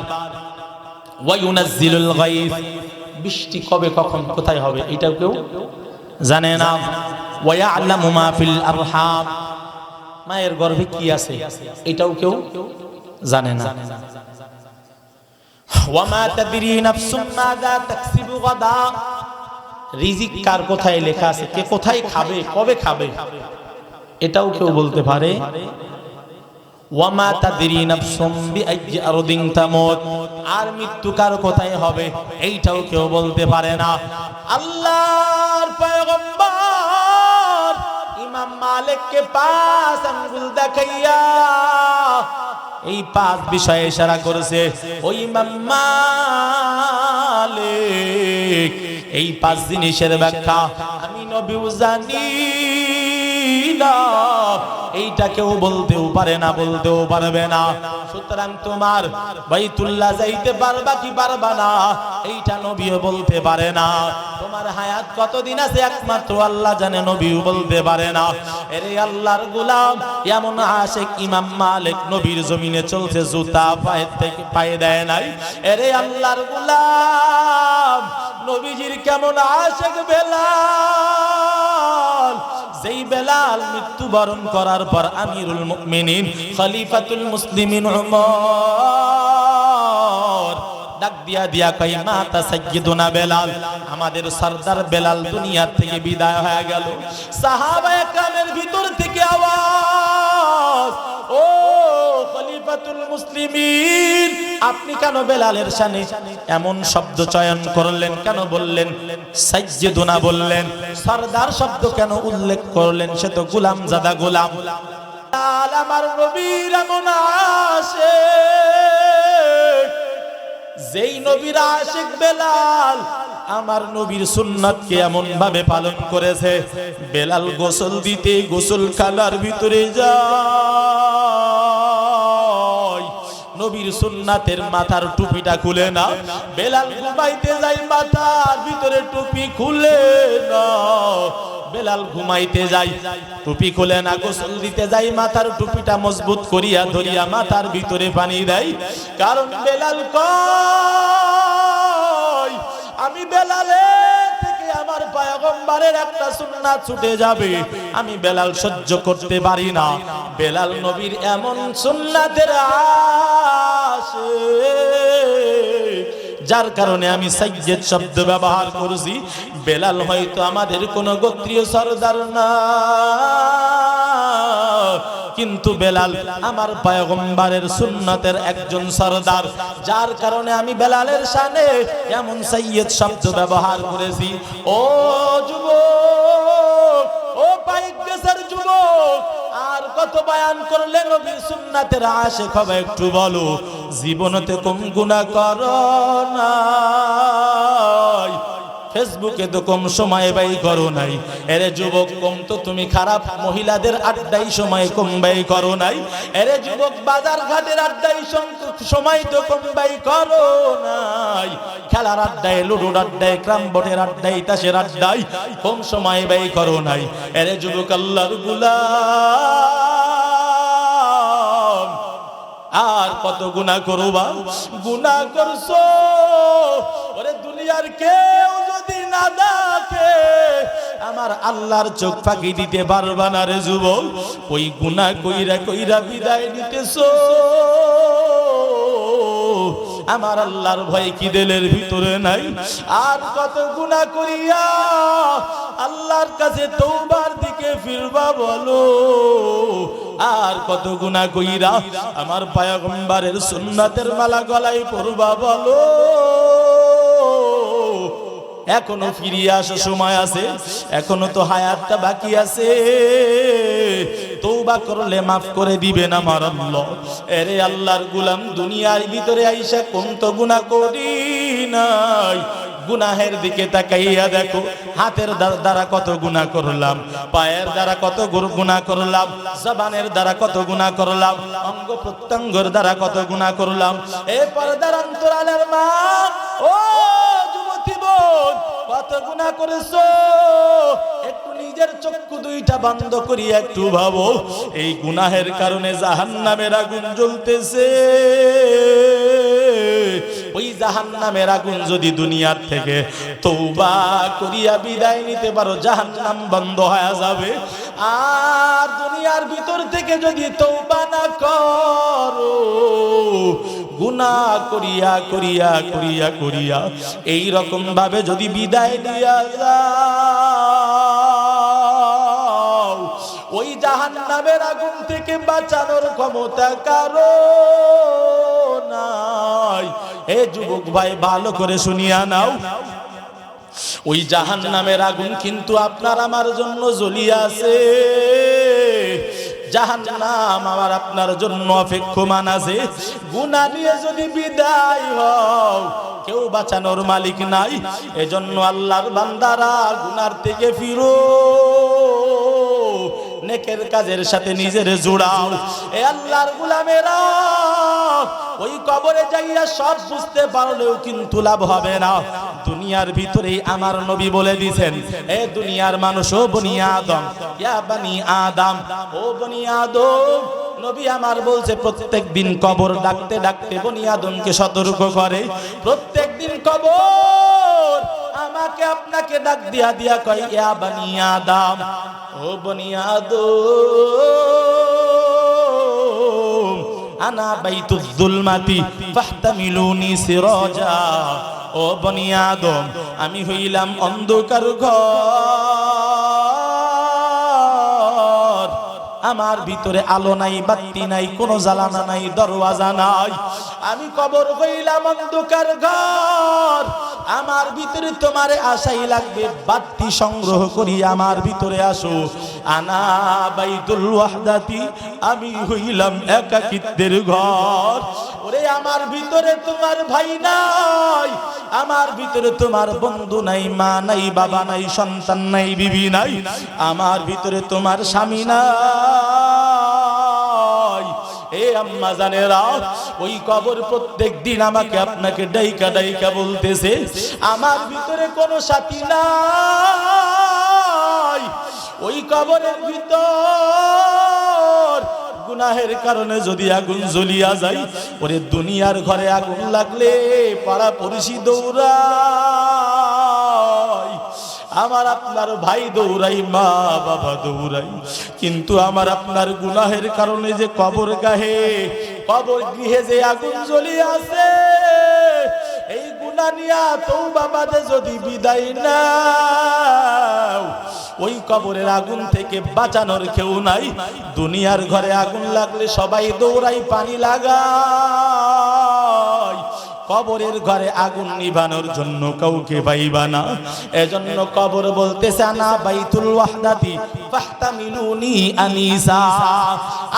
ওয়া ইউনাজ্জিলুল গায়ব, বৃষ্টি কবে কখন কোথায় হবে এটাও কেউ জানে না। ওয়া ইয়ালামু মা ফিল আরহাম, মায়ের গর্ভে কি আছে এটাও কেউ জানে না। ওয়া মা তাদরি নাফসুম মাযা তাকসিবু গাদা, রিজিক কার কোথায় লেখা আছে, কে কোথায় খাবে কবে খাবে এটাও কেউ বলতে পারে। ওয়া মা তাদরি নাফসুম বিআইয়ি আরদিন তামুত, আর মৃত্যু কার কোথায় হবে এইটাও কেউ বলতে পারে না। আল্লাহর পয়গম্বর ইমাম মালিককে 5 আঙ্গুল দেখাইয়া এই 5 বিষয়ে ইশারা করেছে। ওই ইমাম মালিক এই 5 জিনিসের ব্যাখ্যা আমি নবীও জানি না, এইটা কেউ বলতেও পারে না, বলতেও পারবে না। সুতরাং তোমার বাইতুল্লাহ যাইতে পারবা কি পারবা না এইটা নবীও বলতে পারে না। তোমার হায়াত কতদিন আছে একমাত্র আল্লাহ জানে, নবীও বলতে পারে না। এরে আল্লাহর গোলাম, এমন আশিক ইমাম মালিক নবীর জমিনে চলছে, জুতা পায়ে থেকে পায়ে দেয় নাই। এরে আল্লাহর গোলাম, নবীজির কেমন আশিক বেলাল, যেই বেলাল মৃত্যুবরণ করার পর আমিরুল মুমিনিন খলিফাতুল মুসলিমিন উমর ডাক দিয়া কই মাতা সাইয়্যিদুনা বেলাল, আমাদের সরদার বেলাল দুনিয়া থেকে বিদায় হয়ে গেল। সাহাবায়ে কেরামের ভিতর থেকে আওয়াজ, ও খলিফাতুল মুসলিমিন, আপনি কেন বেলালের শানে এমন শব্দ চয়ন করলেন, কেন বললেন সাইয়্যিদুনা বললেন, সরদার শব্দ কেন উল্লেখ করলেন? সে তো গোলাম জাদা গোলাম। বেলাল আমার নবীর এমন আশিক, যেই নবীর আশিক বেলাল আমার নবীর সুন্নাতকে এমন ভাবে পালন করেছে। বেলাল গোসল দিতে গোসলখানার ভিতরে যায়, নবীর সুন্নাতের মাথার টুপিটা খুলে না। বেলাল ঘুমাইতে যায়, মাথার ভিতরে টুপি খুলে না। বেলাল ঘুমাইতে যায়, টুপি খুলে না। গোসল দিতে যায়, মাথার টুপিটা মজবুত করিয়া ধরিয়া মাথার ভিতরে পানি দেয়। কারণ বেলাল কয় আমি বেলালের থেকে আমার পয়গম্বরের একটা সুন্নাত ছুটে যাবে, আমি বেলাল সহ্য করতে পারি না। বেলাল নবীর এমন সুন্নাতের আশিক, যার কারণে আমি সাইয়্যিদ শব্দ ব্যবহার করেছি। বেলাল হয়তো আমাদের কোন গোত্রীয় সরদার না, কিন্তু বেলাল আমার পয়গম্বরের সুন্নতের একজন সরদার, যার কারণে আমি বেলালের শানে এমন সাইয়্যিদ শব্দ ব্যবহার করেছি। ও যুবক, ও পাইকগাছার যুবক, আর কত বয়ান করলে নবীর সুন্নাতের আশিক হবে একটু বলো। জীবনতে কম গুনাহ করো নাই, ফেসবুকে তো কম সময় ব্যয় করো নাই। এরে যুবক, কম তো তুমি খারাপ মহিলাদের আড্ডায় সময় কম ব্যয় করো নাই। এরে যুবক, বাজার ঘাটের আড্ডায় সময় তো কম ব্যয় করো নাই। খেলার আড্ডায়, লুডোর আড্ডায়, ক্রাম বোর্ডের আড্ডায়, তাসের আড্ডায় কম সময় ব্যয় করো নাই। এরে যুবক, আল্লাহর গোলাম, আর কত গুনাহ করবা? গুনাহ করছো, ওরে দুনিয়ার কেউ যদি না দেখে আমার আল্লাহর চোখ ফাঁকি দিতে পারবা না রে যুবক। ওই গুনাহ কইরা কইরা বিদায় নিতেছো, আমার আল্লাহর ভয় কি দিলের ভিতরে নাই? আর কত গুনাহ করিয়া আল্লাহর কাছে তওবার দিকে ফিরবা বলো? আর কত গুনাহ কইরা আমার পয়গম্বরের সুন্নাতের মালা গলায় পরবা বলো? এখনো ফিরিয়ে আসা সময় আছে, এখনো তো হায়াতটা বাকি আছে। তওবা করলে মাফ করে দিবেন আমার আল্লাহ। এরে আল্লাহর গোলাম, দুনিয়ার ভিতরে আইসা কোন তো গুনাহ করি নাই। গুনাহের দিকে তাকাইয়া দেখো, হাতের দ্বারা কত গুনাহ করলাম, পায়ের দ্বারা কত গুনাহ করলাম, জবানের দ্বারা কত গুনাহ করলাম, অঙ্গ প্রত্যঙ্গের দ্বারা কত গুনাহ করলাম। এই পর্দার অন্তরালের মা, ও যুবতী বোন, কত গুনাহ করেছো? একটু নিজের চক্ষু দুইটা বন্ধ করিয়া একটু ভাবো, এই গুনাহের কারণে জাহান্নামের আগুন জ্বলতেছে। ওই জাহান্নামের আগুন যদি দুনিয়ার থেকে তওবা করিয়া বিদায় নিতে পারো, জাহান্নাম বন্ধ হয়ে যাবে। আর দুনিয়ার ভিতর থেকে যদি তওবা না করো, গুনাহ করিয়া করিয়া করিয়া করিয়া এই রকম ভাবে যদি বিদায় দিয়া যাও, ওই জাহান্নামের আগুন থেকে বাঁচানোর ক্ষমতা কারো নাই। এ যুবক ভাই, ভালো করে শুনিয়া নাও, ওই জাহান্নামের আগুন কিন্তু আপনার আমার জন্য জ্বলিয়া আছে। জাহান্নাম আমার আপনার জন্য অপেক্ষমান আছে। গুনাহ নিয়ে যদি বিদায় হও, কেউ বাঁচানোর মালিক নাই। এজন্য আল্লাহর বান্দারা গুনার থেকে ফিরো, নেকের কাজের সাথে নিজের জোড়াও। এ আল্লাহর গোলামেরা, ওই কবরে যাইয়া সব বুঝতে পারলেও কিন্তু লাভ হবে না। দুনিয়ার ভিতরেই আমার নবী বলে দিয়েছেন, এ দুনিয়ার মানুষ, ও বনি আদম, ইয়া বনি আদম, ও বনি আদম। নবী আমার বলছে, প্রত্যেক দিন কবর ডাকতে ডাকতে বনি আদমকে সতর্ক করে। প্রত্যেক দিন কবর আমাকে আপনাকে ডাক দিয়া দিয়া কয়, ইয়া বনি আদম, ও বনি আদম, আনা বাইতুল যুলমাতি ফাহতামিলুনি সিরাজা। ও বনি আদম, আমি হইলাম অন্ধকার ঘর, আমার ভিতরে আলো নাই, বাতি নাই, কোনো জ্বালানা নাই, দরওয়াজা নাই। আমি কবর হইলাম অন্ধকার ঘর, আমার ভিতরে তোমারে আশাই লাগবে, বাতি সংগ্রহ করি আমার ভিতরে আসো। আনা বাইতুল ওয়াহদাতি, আমি হইলাম একাকিত্বের ঘর। ওরে আমার ভিতরে তোমার ভাই নাই, আমার ভিতরে তোমার বন্ধু নাই, মা নাই, বাবা নাই, সন্তান নাই, বিবি নাই, আমার ভিতরে তোমার স্বামী নাই। এ আম্মা জানেরা, ওই কবর প্রত্যেক দিন আমাকে আপনাকে ডাইকা ডাইকা বলতেছে, আমার ভিতরে কোনো সাথী নাই। ওই কবরের ভিতর গুনাহের কারণে যদি আগুন জ্বলিয়া যায়, ওরে দুনিয়ার ঘরে আগুন লাগলে পাড়া পড়শি দৌড়ায়, আমার আপনার ভাই দৌড়াই, মা বাবা দৌড়াই, কিন্তু আমার আপনার গুনাহের কারণে যে কবর গৃহে যে আগুন জ্বলিয়া আছে, এই গুনাহ নিয়া তওবা বাদে যদি বিদায় নাও, ওই কবরের আগুন থেকে বাঁচানোর কেউ নাই। দুনিয়ার ঘরে আগুন লাগলে সবাই দৌড়াই, পানি লাগায়, কবরের ঘরে আগুন নিভানোর জন্য কাউকে পাইবা না। এজন্য কবর বলতেছে আনা বাইতুল ওয়াহদাতি ফাহতামিলুনি আনিসা,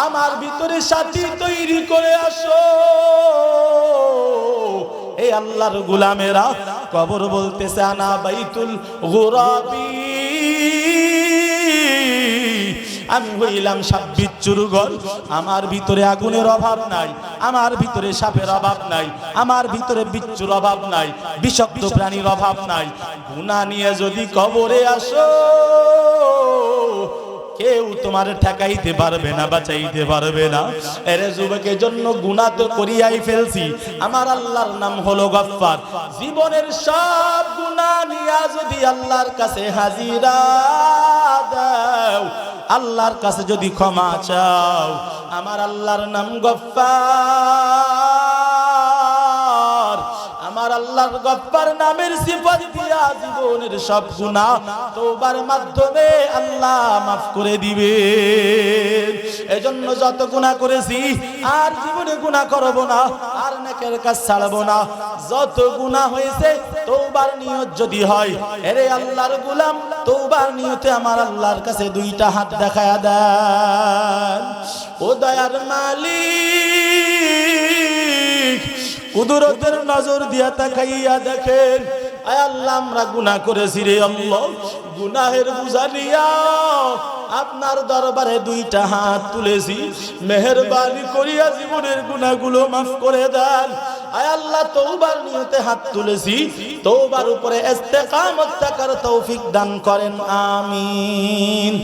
আমার ভিতরে সাথী তৈরি করে আসো। এই আল্লাহর গোলামেরা, কবর বলতেছে আনা বাইতুল গুরাবি, আমি হইলাম সাপ বিচ্ছুর ঘর। আমার ভিতরে আগুনের অভাব নাই, আমার ভিতরে সাপের অভাব নাই, আমার ভিতরে বিচ্ছুর অভাব নাই, বিষাক্ত প্রাণীর অভাব নাই। গুনাহ নিয়ে যদি কবরে আসো, কেউ তোমার ঠেকাইতে পারবে না, বাঁচাইতে পারবে না। এরে যুবকের জন্য গুনাহ তো করিয়াই ফেলছি, আমার আল্লাহর নাম হলো গফফার। জীবনের সব গুনাহ নিয়ে যদি আল্লাহর কাছে হাজিরা দাও, আল্লাহর কাছে যদি ক্ষমা চাও, আমার আল্লাহর নাম গফফার। আমার আল্লাহর গফফার নামের সিফাত দিয়া জীবনের সব গুনাহ তওবার মাধ্যমে আল্লাহ মাফ করে দিবে। এজন্য যত গুনাহ করেছি আর জীবনে গুনাহ করব না, আর নেকের কাজ ছাড়ব না। যত গুনাহ হয়েছে তওবার নিয়ত যদি হয়, আরে আল্লাহর গোলাম তওবার নিয়তে আমার আল্লাহর কাছে দুইটা হাত দেখায়া দেন। ও দয়ার মালিক, কুদরতের নজর দিয়া তাকাইয়া দেখেন, আয় আল্লাহ আমরা গুনাহ করেছি রে আল্লাহ। গুনাহের বোঝা নিয়া আপনার দরবারে দুইটা হাত তুলেছি, মেহেরবানি করিয়া জীবনের গুনাহগুলো মাফ করে দেন। আয় আল্লাহ তওবার নিয়তে হাত তুলেছি, তওবার উপরে ইস্তেকামত থাকার তৌফিক দান করেন, আমিন।